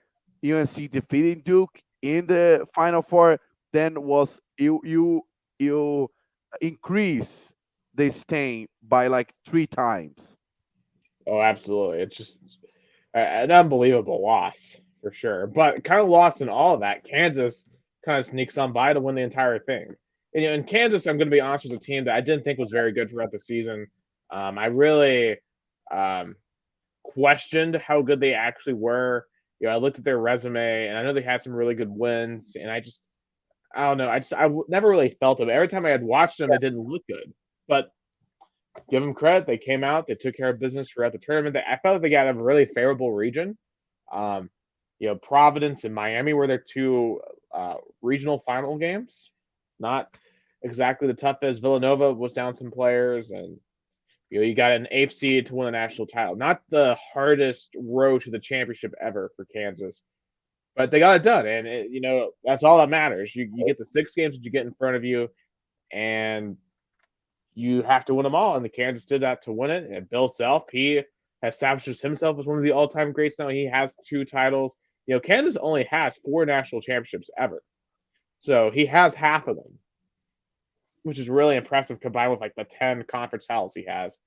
UNC defeating Duke in the Final Four then was you increase the stain by like 3 times. oh, absolutely, it's just an unbelievable loss for sure. But kind of lost in all of that. Kansas kind of sneaks on by to win the entire thing. And, in Kansas, I'm going to be honest, was a team that I didn't think was very good throughout the season. I really um, questioned how good they actually were. I looked at their resume, and I know they had some really good wins, and I don't know, never really felt them. Every time I had watched them, they didn't look good. But give them credit, they came out, they took care of business throughout the tournament. I felt like they got a really favorable region. Um, Providence and Miami were their two regional final games. Not exactly the toughest. Villanova was down some players, and you got an eighth seed to win a national title. Not the hardest road to the championship ever for Kansas, but they got it done, and that's all that matters. You get the 6 games that you get in front of you, and you have to win them all. And the Kansas did that to win it. And Bill Self, he establishes himself as one of the all-time greats now. He has 2 titles. Kansas only has 4 national championships ever, so he has half of them, which is really impressive combined with like the 10 conference titles he has.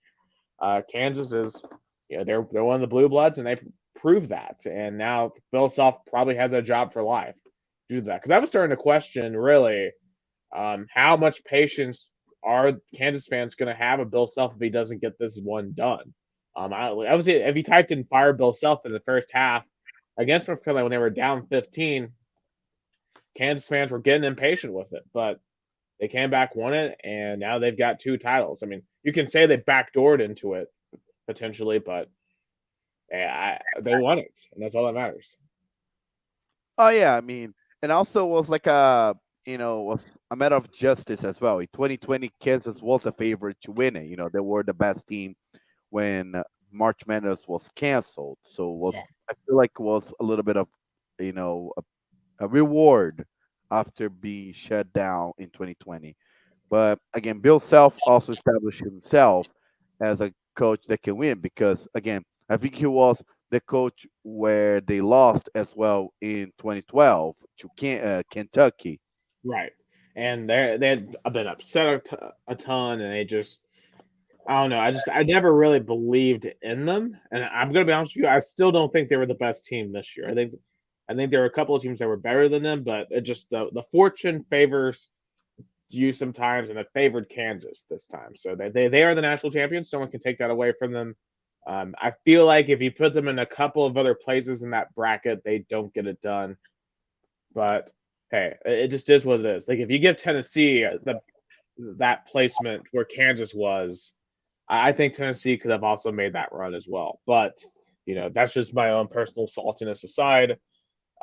Kansas is, they're one of the blue bloods, and they proved that. And now Bill Self probably has a job for life due to that. Because I was starting to question really how much patience are Kansas fans going to have of Bill Self if he doesn't get this one done. I was if he typed in fire Bill Self in the first half against North Carolina when they were down 15, Kansas fans were getting impatient with it, but they came back, won it, and now they've got 2 titles. I mean, you can say they backdoored into it potentially, but they won it, and that's all that matters. Oh yeah, I mean, and also was like a was a matter of justice as well. In 2020, Kansas was a favorite to win it. They were the best team when March Madness was canceled. So Yeah. I feel like it was a little bit of you know a reward after being shut down in 2020. But again, Bill Self also established himself as a coach that can win because again, I think he was the coach where they lost as well in 2012 to Kentucky. Right. And they had been upset a ton, and they just I don't know. I never really believed in them, and I'm gonna be honest with you. I still don't think they were the best team this year. I think there were a couple of teams that were better than them, but it just the fortune favors you sometimes, and it favored Kansas this time. So they are the national champions. No one can take that away from them. I feel like if you put them in a couple of other places in that bracket, they don't get it done. But hey, it just is what it is. Like if you give Tennessee that placement where Kansas was, I think Tennessee could have also made that run as well. But that's just my own personal saltiness aside.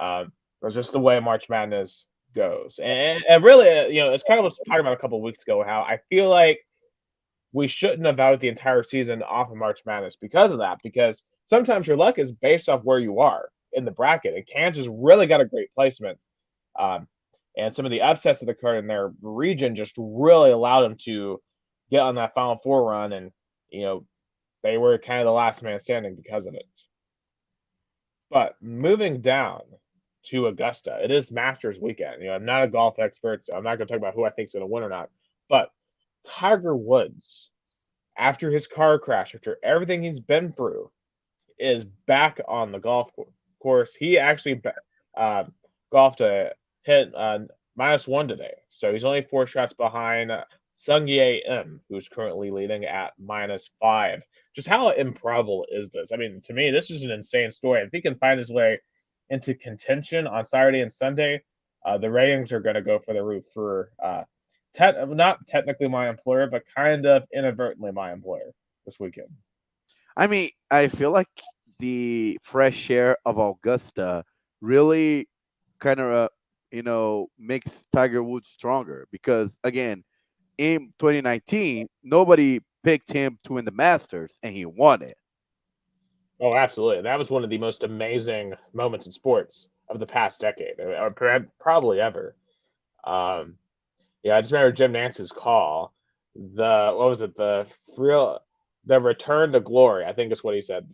It's just the way March Madness goes, and really, it's kind of what I was talking about a couple of weeks ago. How I feel like we shouldn't have out the entire season off of March Madness because of that. Because sometimes your luck is based off where you are in the bracket, and Kansas really got a great placement. Um, and some of the upsets that occurred in their region just really allowed them to get on that Final Four run, and you know they were kind of the last man standing because of it. But moving down to Augusta, it is Masters weekend. I'm not a golf expert, so I'm not going to talk about who I think is going to win or not. But Tiger Woods, after his car crash, after everything he's been through, is back on the course. He actually uh, golfed a hit -1 today, so he's only 4 shots behind Sungjae Im, who's currently leading at -5. Just how improbable is this? I mean, to me, this is an insane story. If he can find his way into contention on Saturday and Sunday, the ratings are going to go for the roof for not technically my employer, but kind of inadvertently my employer this weekend. I mean, I feel like the fresh air of Augusta really kind of, makes Tiger Woods stronger because, again, in 2019, nobody picked him to win the Masters, and he won it. Oh, absolutely. That was one of the most amazing moments in sports of the past decade, or probably ever. Um, yeah, I just remember Jim Nance's call. What was it? Real, the return to glory. I think is what he said.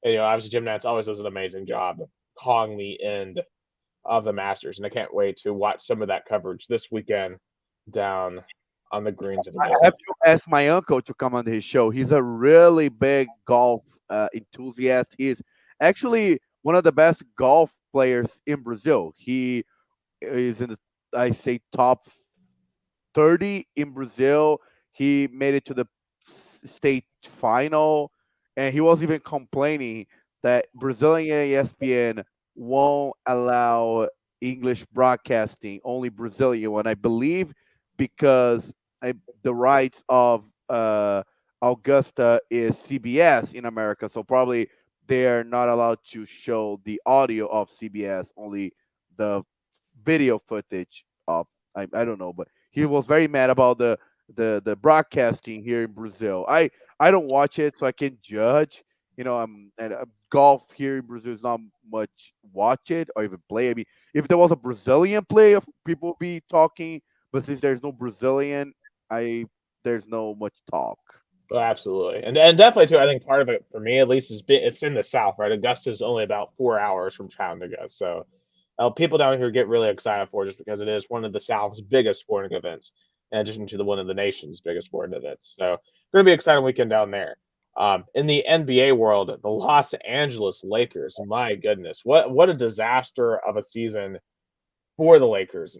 And, obviously Jim Nance always does an amazing job calling the end of the Masters, and I can't wait to watch some of that coverage this weekend down on the greens at I Augusta. have to ask my uncle to come on his show. He's a really big golf enthusiast. He's actually one of the best golf players in Brazil. He is in the, I say, top 30 in Brazil. He made it to the state final, and he was even complaining that Brazilian ESPN won't allow English broadcasting, only Brazilian one. I believe because the rights of Augusta is CBS in America, so probably they are not allowed to show the audio of CBS, only the video footage of, I don't know, but he was very mad about the broadcasting here in Brazil. I don't watch it, so I can judge. Golf here in Brazil is not much watch it or even play. I mean, if there was a Brazilian play, people would be talking, but since there's no Brazilian, I there's no much talk. Oh, absolutely, and definitely too. I think part of it for me, at least, it's in the South, right? Augusta is only about 4 hours from Chattanooga, so people down here get really excited for it just because it is one of the South's biggest sporting events, in addition to one of the nation's biggest sporting events. So, going to be an exciting weekend down there. In the NBA world, the Los Angeles Lakers, my goodness, what a disaster of a season for the Lakers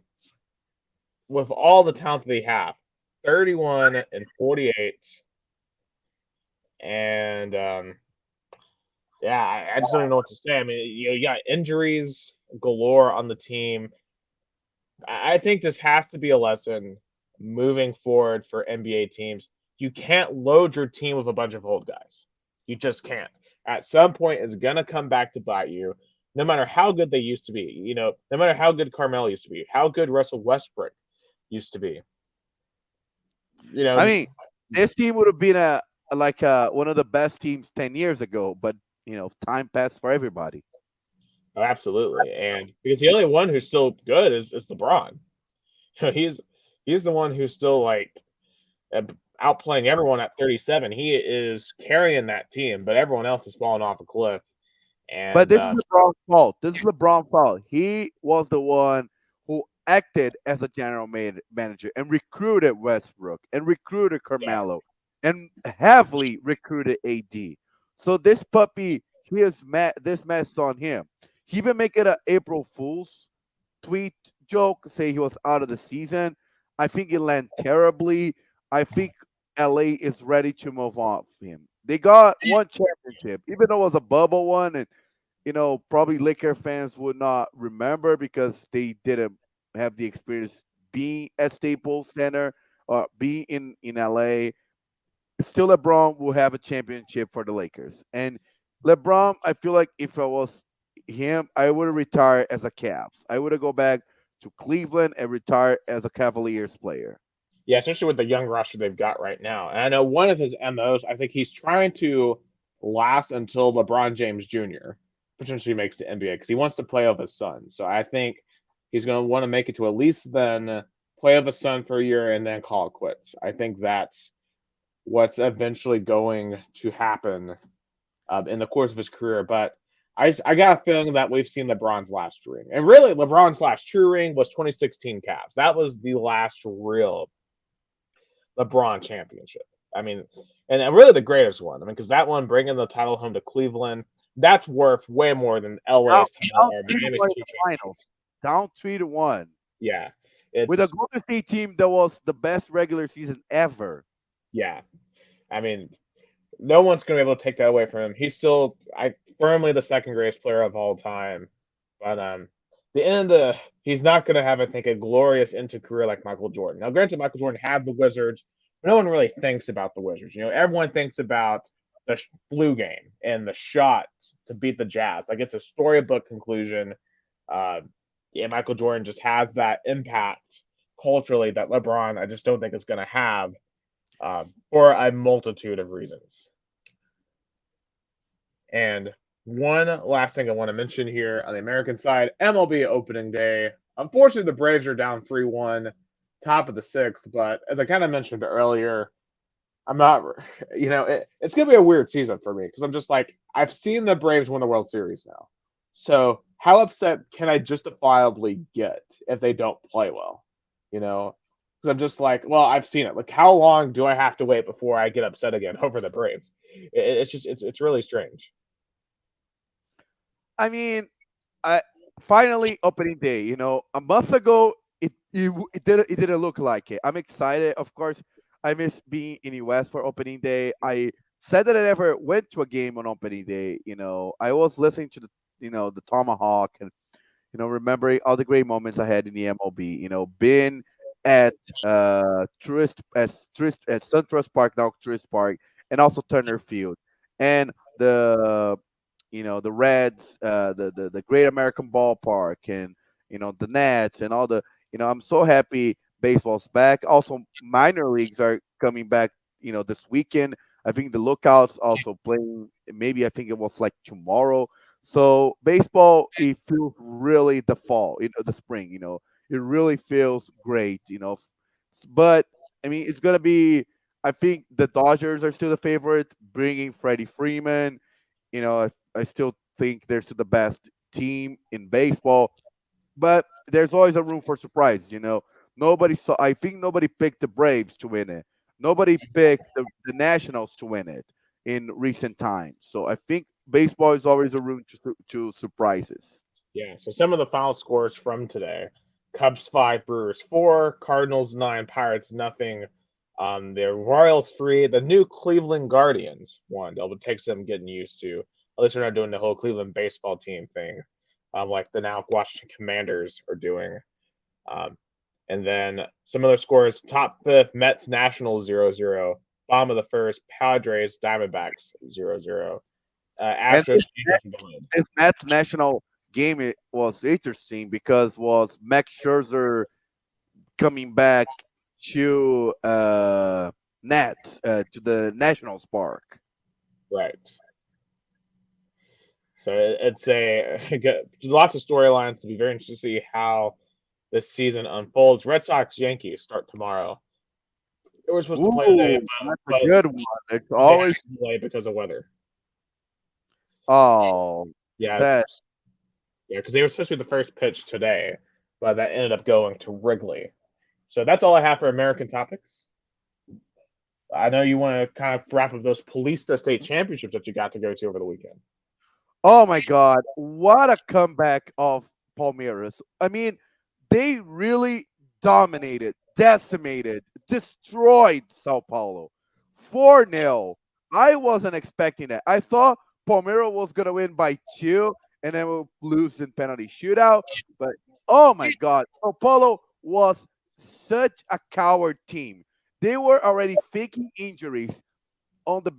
with all the talent they have, 31-48, and yeah, I just don't even know what to say. I mean, you got injuries galore on the team. I think this has to be a lesson moving forward for NBA teams. You can't load your team with a bunch of old guys. You just can't. At some point, it's gonna come back to bite you. No matter how good they used to be, no matter how good Carmelo used to be, how good Russell Westbrook used to be. I mean, this team would have been one of the best teams 10 years ago, but time passed for everybody. Oh, absolutely. And because the only one who's still good is LeBron. He's the one who's still like outplaying everyone at 37. He is carrying that team, but everyone else is falling off a cliff. But And this is LeBron's fault. This is LeBron's fault. He was the one who acted as a general manager and recruited Westbrook and recruited yeah, Carmelo and heavily recruited AD. So this puppy, he is mad. This mess on him. He even make it an April Fool's tweet joke, say he was out of the season. I think it landed terribly. I think LA is ready to move on from him. They got one championship, even though it was a bubble one, and probably Laker fans would not remember because they didn't have the experience being at Staples Center or being in LA. Still, LeBron will have a championship for the Lakers. And LeBron, I feel like if I was him, I would have retired as a Cavs. I would have go back to Cleveland and retire as a Cavaliers player. yeah, especially with the young roster they've got right now. And I know one of his MOs, I think he's trying to last until LeBron James Jr. potentially makes the NBA because he wants to play with his son. So I think he's going to want to make it to at least then play with his son for a year and then call it quits. I think that's what's eventually going to happen in the course of his career. But I got a feeling that we've seen LeBron's last ring. And really, LeBron's last true ring was 2016 Cavs. That was the last real LeBron championship. I mean, and really the greatest one. I mean, because that one bringing the title home to Cleveland, that's worth way more than Down, LA's title down or 3-1 Miami's in two the finals. championships. Down 3-1 Yeah, with a it's Golden State team that was the best regular season ever. yeah. I mean, no one's going to be able to take that away from him. He's still, I firmly the second greatest player of all time. But the end of the, he's not going to have, I think, a glorious end to career like Michael Jordan. Now, granted, Michael Jordan had the Wizards, but no one really thinks about the Wizards. Everyone thinks about the flu game and the shot to beat the Jazz. Like it's a storybook conclusion. Uh, yeah, Michael Jordan just has that impact culturally that LeBron, I just don't think is going to have for a multitude of reasons. And one last thing I want to mention here on the American side, MLB opening day. Unfortunately, the Braves are down 3-1, top of the sixth. But as I kind of mentioned earlier, I'm not, it's going to be a weird season for me because I'm just like, I've seen the Braves win the World Series now. So how upset can I justifiably get if they don't play well? You know, because I'm just like, well, I've seen it. Like, how long do I have to wait before I get upset again over the Braves? It's just, it's really strange. I mean, I finally opening day. A month ago, it didn't look like it. I'm excited. Of course, I miss being in US for opening day. I said that I never went to a game on opening day. I was listening to the Tomahawk and remembering all the great moments I had in the MLB. Being at tourist at SunTrust Park, now Tourist Park, and also Turner Field, and the Reds, the Great American Ballpark, and the Nats, and all the I'm so happy baseball's back. Also, minor leagues are coming back. This weekend. I think the Lookouts also playing. Maybe I think it was like tomorrow. So baseball, it feels really the fall, the spring. It really feels great. But I mean, it's gonna be. I think the Dodgers are still the favorite, bringing Freddie Freeman. I still think they're still the best team in baseball, but there's always a room for surprise. Nobody saw. I think nobody picked the Braves to win it. Nobody picked the Nationals to win it in recent times. So I think baseball is always a room to surprises. Yeah, so some of the final scores from today: Cubs 5, Brewers 4, Cardinals 9, Pirates nothing. The Royals 3, the new Cleveland Guardians 1. It takes them getting used to. At least they're not doing the whole Cleveland baseball team thing, like the now Washington Commanders are doing. Um, and then some other scores: top fifth, Mets Nationals 0-0, bottom of the first, Padres Diamondbacks 0-0, And Astros Angels 1. this Mets national game, it was interesting because was Max Scherzer coming back to Nats to the Nationals Park. Right. So it's lots of storylines to be very interesting to see how this season unfolds. Red Sox Yankees start tomorrow. They were supposed to play today, Ooh, that's a but good one. It's they had always to delay because of weather. oh Yeah, that yeah, because they were supposed to be the first pitch today, but that ended up going to Wrigley. So that's all I have for American topics. I know you want to kind of wrap up those Polista State Championships that you got to go to over the weekend. oh my God, what a comeback of Palmeiras. I mean, they really dominated, decimated, destroyed Sao Paulo. 4-0. I wasn't expecting that. I thought Palmeiras was going to win by two and then we'll lose in penalty shootout. But oh my God, Sao Paulo was such a coward team. They were already faking injuries on the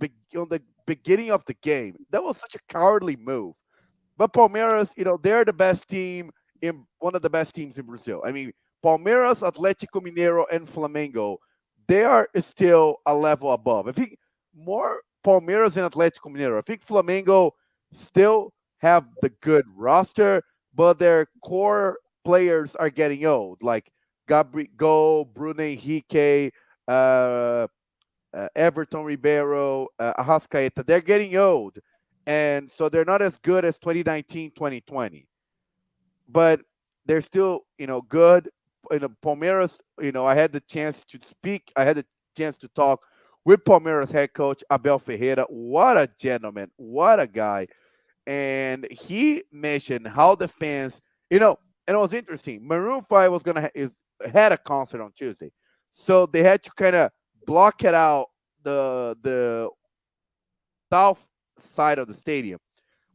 beginning of the game. That was such a cowardly move. But Palmeiras, they're the best team in one of the best teams in Brazil. I mean, Palmeiras, Atlético Mineiro, and Flamengo, they are still a level above. I think more Palmeiras and Atlético Mineiro. I think Flamengo still have the good roster, but their core players are getting old, like Gabriel, Bruno Henrique, uh, Everton Ribeiro, Arrascaeta. They're getting old. And so they're not as good as 2019, 2020. But they're still, good. Palmeiras, I had the chance to speak. I had the chance to talk with Palmeiras head coach Abel Ferreira. What a gentleman! What a guy! And he mentioned how the fans, and it was interesting. Maroon Five was gonna had a concert on Tuesday, so they had to kind of block it out the south side of the stadium,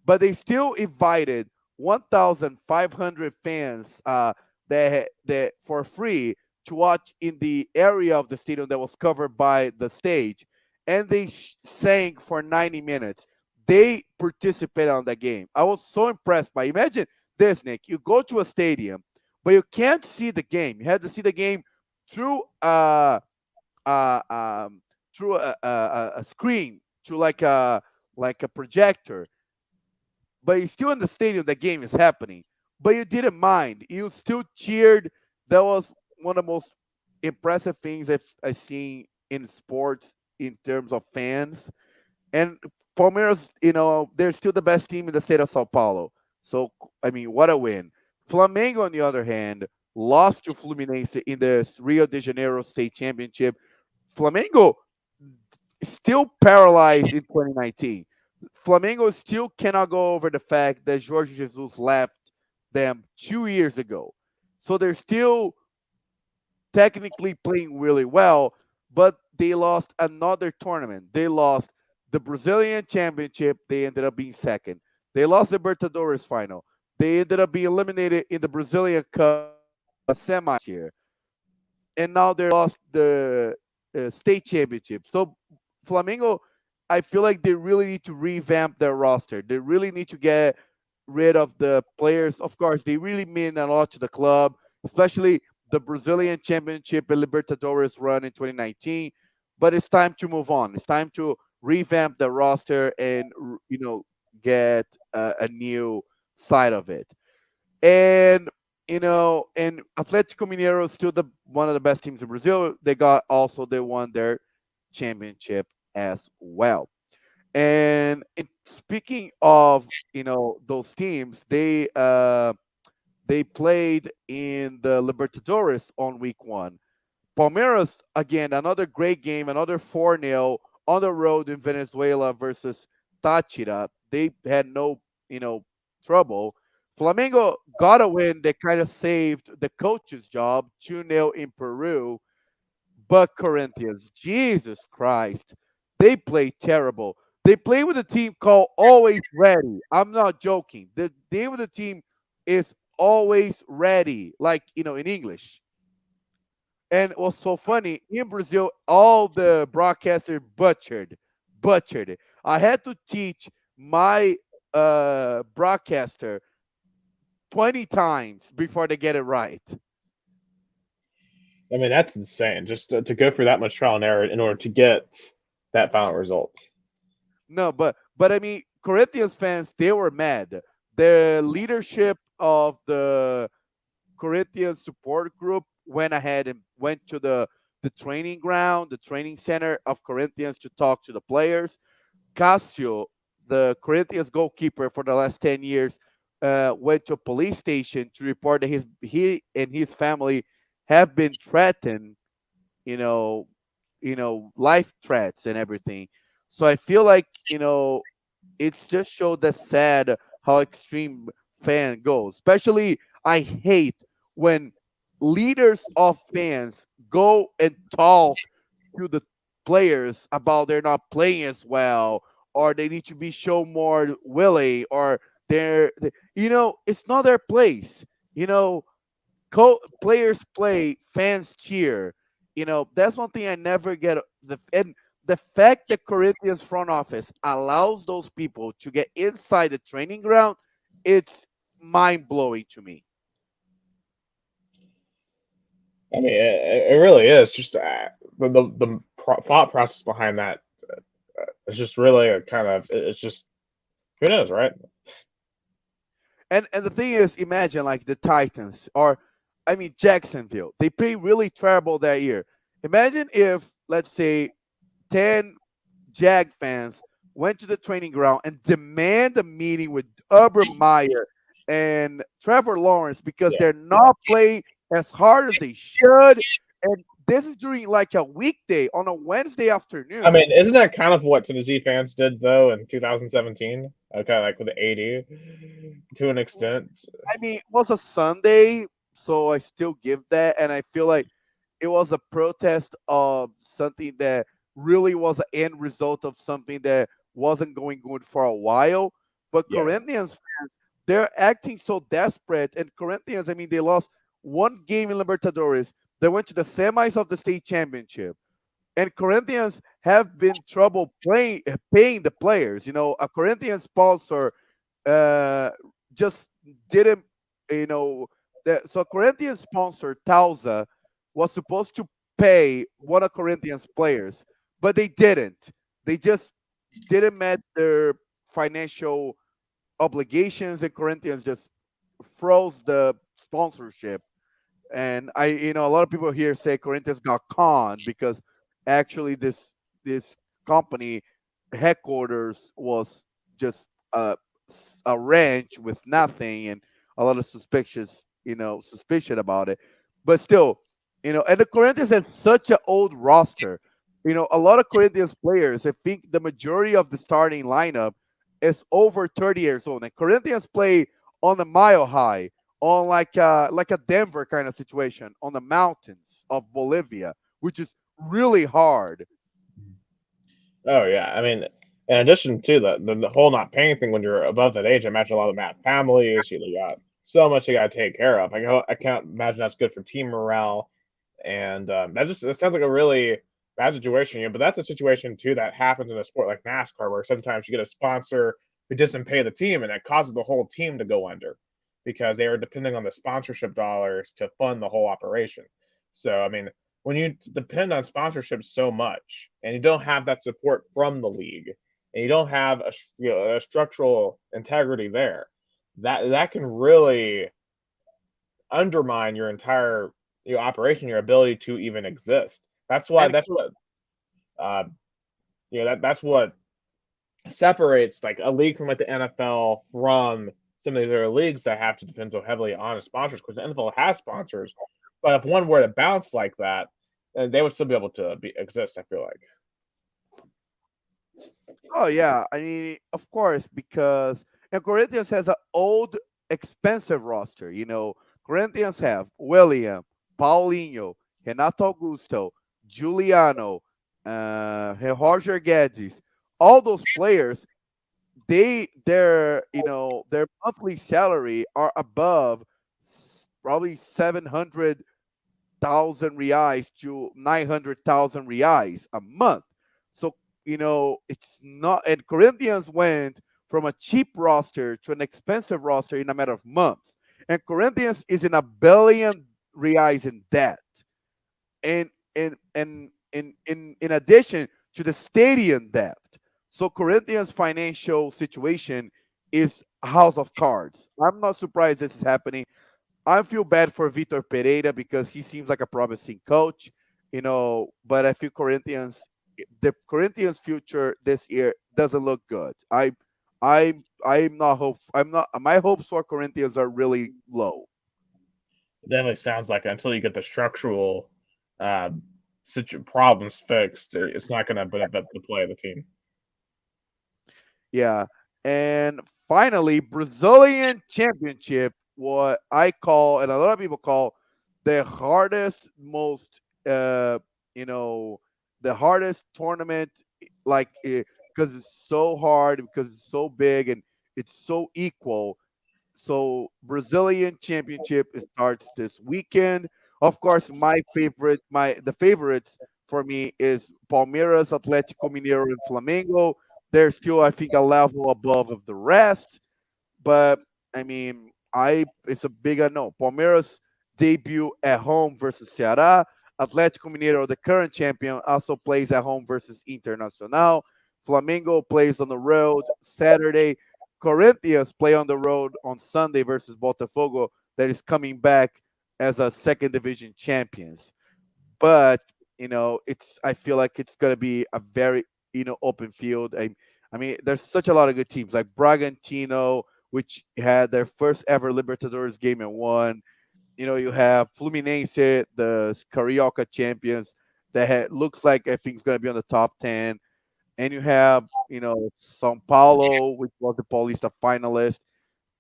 but they still invited 1,500 fans that for free to watch in the area of the stadium that was covered by the stage, and they sang for 90 minutes. They participated on that game. I was so impressed by. Imagine this, Nick. You go to a stadium, but you can't see the game. You had to see the game through uh, um, through a screen, through like a projector, but you're still in the stadium. The game is happening, but you didn't mind. You still cheered. That was one of the most impressive things I've seen in sports in terms of fans. And Palmeiras, they're still the best team in the state of Sao Paulo. So I mean, what a win! Flamengo, on the other hand, lost to Fluminense in the Rio de Janeiro State Championship. Flamengo still paralyzed in 2019. Flamengo still cannot go over the fact that Jorge Jesus left them 2 years ago. So they're still technically playing really well, but they lost another tournament. They lost the Brazilian Championship. They ended up being second. They lost the Libertadores final. They ended up being eliminated in the Brazilian Cup semi year, and now they lost the state championship. So Flamengo, I feel like they really need to revamp their roster. They really need to get rid of the players. Of course, they really mean a lot to the club, especially the Brazilian Championship and Libertadores run in 2019. But it's time to move on. It's time to revamp the roster and get a new side of it. And and Atletico Mineiro is still the one of the best teams in Brazil. They won their championship as well. And speaking of those teams, they played in the Libertadores on week one. Palmeiras, again, another great game, another 4-0 on the road in Venezuela versus Táchira. They had no, trouble. Flamengo got a win that kind of saved the coach's job, 2-0 in Peru. But Corinthians, Jesus Christ, they play terrible. They play with a team called Always Ready. I'm not joking. The name of the team is Always Ready, like, in English. And what's so funny, in Brazil, all the broadcasters butchered it. I had to teach my broadcaster 20 times before they get it right. I mean, that's insane. Just to go through that much trial and error in order to get that final result. No, but I mean, Corinthians fans, they were mad. The leadership of the Corinthians support group went ahead and went to the training ground, the training center of Corinthians to talk to the players. Casio, the Corinthians goalkeeper for the last 10 years, went to a police station to report that he and his family have been threatened, you know, life threats and everything. So I feel like, it's just showed that sad how extreme fan goes. Especially, I hate when leaders of fans go and talk to the players about they're not playing as well, or they need to be shown more willing, or it's not their place. You know, players play, fans cheer. That's one thing I never get. And the fact that Corinthians front office allows those people to get inside the training ground, it's mind blowing to me. I mean, it really is. Just thought process behind that is just really a kind of it's just who knows, right? And the thing is, imagine like the Titans or, I mean, Jacksonville. They play really terrible that year. Imagine if, let's say, 10 Jag fans went to the training ground and demand a meeting with Urban Meyer and Trevor Lawrence because Yeah, they're not playing as hard as they should. And this is during like a weekday on a Wednesday I afternoon. mean, isn't that kind of what Tennessee fans did though in 2017? Okay, like with the 80 to an extent. I mean, it was a Sunday, so I still give that, and I feel like it was a protest of something that really was an end result of something that wasn't going good for a while. But Yeah. Corinthians, they're acting so desperate, and Corinthians, I mean, they lost one game in Libertadores. They went to the semis of the state championship, and Corinthians have been trouble paying the players. You know, a Corinthian sponsor uh, just didn't, you know, so Corinthians sponsor Tausa was supposed to pay one of Corinthians players, but they didn't. They just didn't met their financial obligations, and Corinthians just froze the sponsorship. And a lot of people here say Corinthians got conned because actually this company headquarters was just a ranch with nothing, and a lot of suspicion about it. But still, and the Corinthians has such an old roster. A lot of Corinthians players, I think the majority of the starting lineup is over 30 years old, and Corinthians play on the mile high, on like a Denver kind of situation on the mountains of Bolivia, which is really hard. Oh yeah. I mean, in addition to the whole not paying thing when you're above that age, I imagine a lot of them have families. You got so much you got to take care of. I can't imagine that's good for team morale. And that sounds like a really bad situation. But that's a situation too that happens in a sport like NASCAR, where sometimes you get a sponsor who doesn't pay the team, and that causes the whole team to go under because they are depending on the sponsorship dollars to fund the whole operation. So I mean, when you depend on sponsorship so much, and you don't have that support from the league, and you don't have a structural integrity there, that can really undermine your entire operation, your ability to even exist. That's why And uh, that's what separates like a league from like the NFL from some of these other leagues that have to depend so heavily on sponsors, because the NFL has sponsors, but if one were to bounce like that, then they would still be able to exist. I feel like. oh yeah, I mean, of course, because Corinthians has an old, expensive roster. Corinthians have William, Paulinho, Renato Augusto, Giuliano, Roger Guedes. All those players, their monthly salary are above probably 700,000 reais to 900,000 reais a month. So, it's not, and Corinthians went from a cheap roster to an expensive roster in a matter of months. And Corinthians is in a billion reais in debt. And in addition to the stadium debt. So Corinthians' financial situation is a house of cards. I'm not surprised this is happening. I feel bad for Vitor Pereira because he seems like a promising coach, but I feel the Corinthians' future this year doesn't look good. I'm not hope. I'm not. My hopes for Corinthians are really low. It definitely sounds like until you get the structural uh, problems fixed, it's not going to benefit the play of the team. Yeah. And finally, Brazilian Championship, what I call, and a lot of people call, the hardest, most, you know, the hardest tournament, like, because it's so hard, because it's so big, and it's so equal. So Brazilian Championship starts this weekend. Of course, the favorites for me is Palmeiras, Atlético Mineiro, and Flamengo. They're still, I think, a level above of the rest. But I mean, I it's a big unknown. Palmeiras debut at home versus Ceará. Atlético Mineiro, the current champion, also plays at home versus Internacional. Flamengo plays on the road Saturday. Corinthians play on the road on Sunday versus Botafogo, that is coming back as a second division champions. But it's I feel like it's gonna be a very open field. I mean, there's such a lot of good teams like Bragantino, which had their first ever Libertadores game and won. You have Fluminense, the Carioca champions, looks like I think is going to be on the top 10. And you have, São Paulo, which was the Paulista finalist.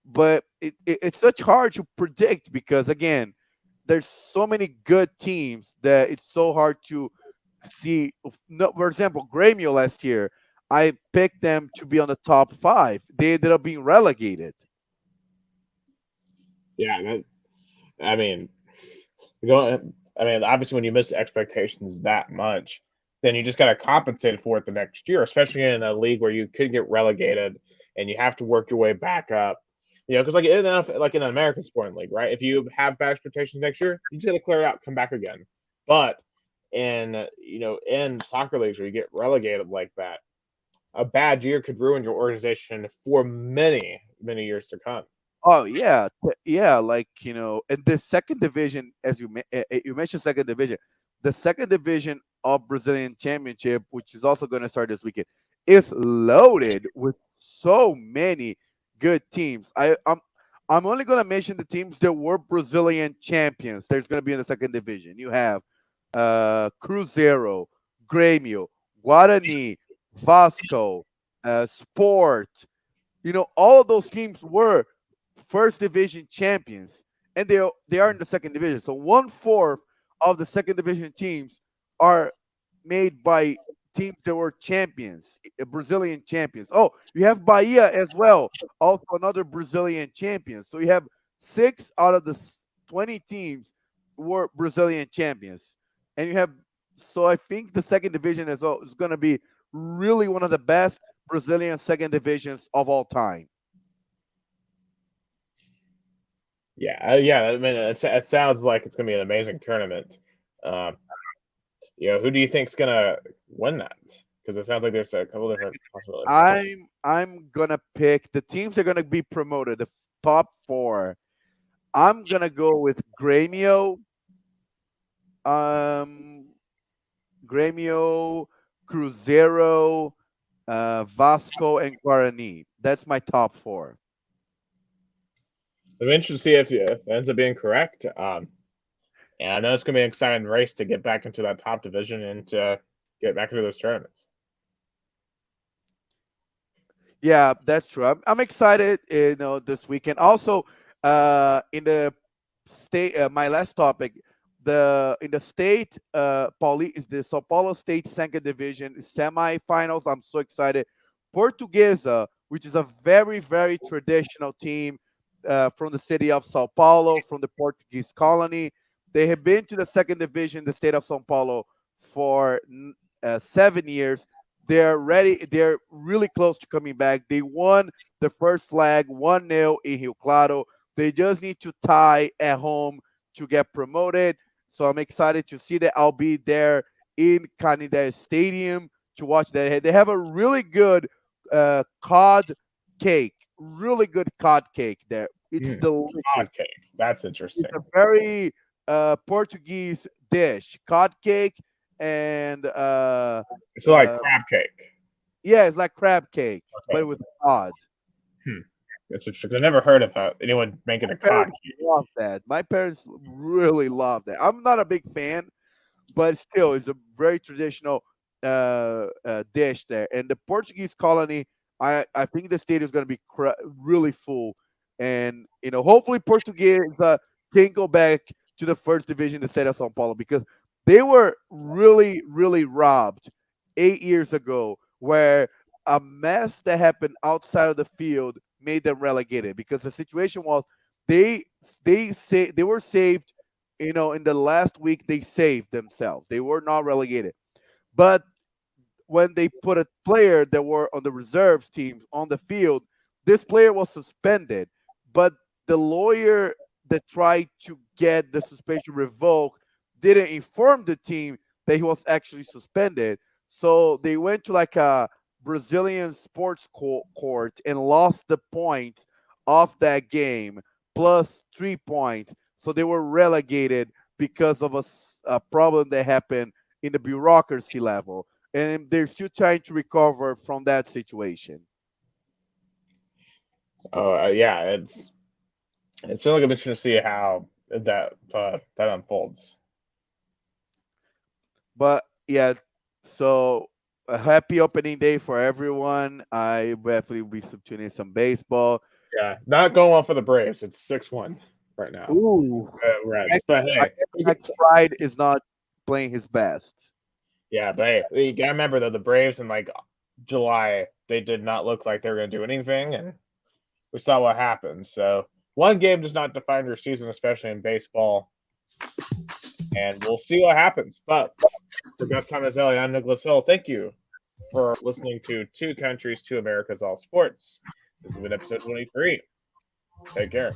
But it's such hard to predict because, again, there's so many good teams that it's so hard to see. No, for example, Grêmio last year, I picked them to be on the top five. They ended up being relegated. Yeah, I mean, going. I mean, obviously, when you miss expectations that much, then you just got to compensate for it the next year, especially in a league where you could get relegated and you have to work your way back up. Because like in an American sporting league, right? If you have bad expectations next year, you just got to clear it out, come back again. But in soccer leagues where you get relegated like that, a bad year could ruin your organization for many, many years to come. Oh yeah, yeah. Like in the second division, as you mentioned, second division, the second division of Brazilian Championship, which is also going to start this weekend, is loaded with so many good teams. I'm only going to mention the teams that were Brazilian champions. There's going to be in the second division. You have Cruzeiro, Grêmio, Guarani, Vasco, Sport. All of those teams were first division champions, and they are in the second division. So 1/4 of the second division teams are made by teams that were champions, Brazilian champions. Oh, you have Bahia as well, also another Brazilian champion. So you have 6 out of the 20 teams were Brazilian champions, and you have. So I think the second division is going to be really one of the best Brazilian second divisions of all time. Yeah. I mean, it sounds like it's going to be an amazing tournament. Um, who do you think's going to win that? Because it sounds like there's a couple different possibilities. I'm gonna pick the teams that are gonna be promoted, the top four. I'm gonna go with um, Grêmio, Cruzeiro, Vasco, and Guarani. That's my top four. I'm interested to see if it ends up being correct. And I know it's going to be an exciting race to get back into that top division and to get back into those tournaments. Yeah, that's true. I'm excited, this weekend. Also, in the state, my last topic, the in the state, Pauli is the Sao Paulo State second division semifinals. I'm so excited. Portuguesa, which is a very very traditional team from the city of Sao Paulo, from the Portuguese colony. They have been to the second division, the state of Sao Paulo, for 7 years. They're ready. They're really close to coming back. They won the first leg 1-0 in Rio Claro. They just need to tie at home to get promoted. So I'm excited to see that. I'll be there in Canindé Stadium to watch that. They have a really good cod cake. Really good cod cake there. It's delicious. Cod cake. That's It's interesting. a very Portuguese dish. Cod cake and It's like uh, crab cake. yeah, it's like crab cake, Okay. but with cod. Hmm. That's interesting. I've never heard of anyone making My a cod parents cake. love that. My parents really love that. I'm not a big fan, but still, it's a very traditional dish there. And the Portuguese colony, I think the stadium is going to be really full, and hopefully Portuguese can go back to the first division instead of São Paulo because they were really really robbed 8 years ago, where a mess that happened outside of the field made them relegated because the situation was they they were saved. In the last week they saved themselves. They were not relegated. But when they put a player that were on the reserves teams on the field, this player was suspended. But the lawyer that tried to get the suspension revoked didn't inform the team that he was actually suspended. So they went to like a Brazilian sports court and lost the points of that game plus 3 points. So they were relegated because of a problem that happened in the bureaucracy level, and they're still trying to recover from that situation. Oh yeah, it's certainly going to be interesting to see how that unfolds. But yeah, so a happy opening day for everyone. I definitely will be tuning in some baseball. Yeah, not going well for the Braves. It's 6-1 right now. Ooh, Reds. But hey, Max Pride is not playing his best. yeah, but hey, you gotta remember though the Braves in like July they did not look like they were gonna do anything, and we saw what happened. So one game does not define your season, especially in baseball, and we'll see what happens. But for Gus Tomazeli, I'm Nicholas Hill. Thank you for listening to Two Countries, Two Americas, All Sports. This has been episode 23. Take care.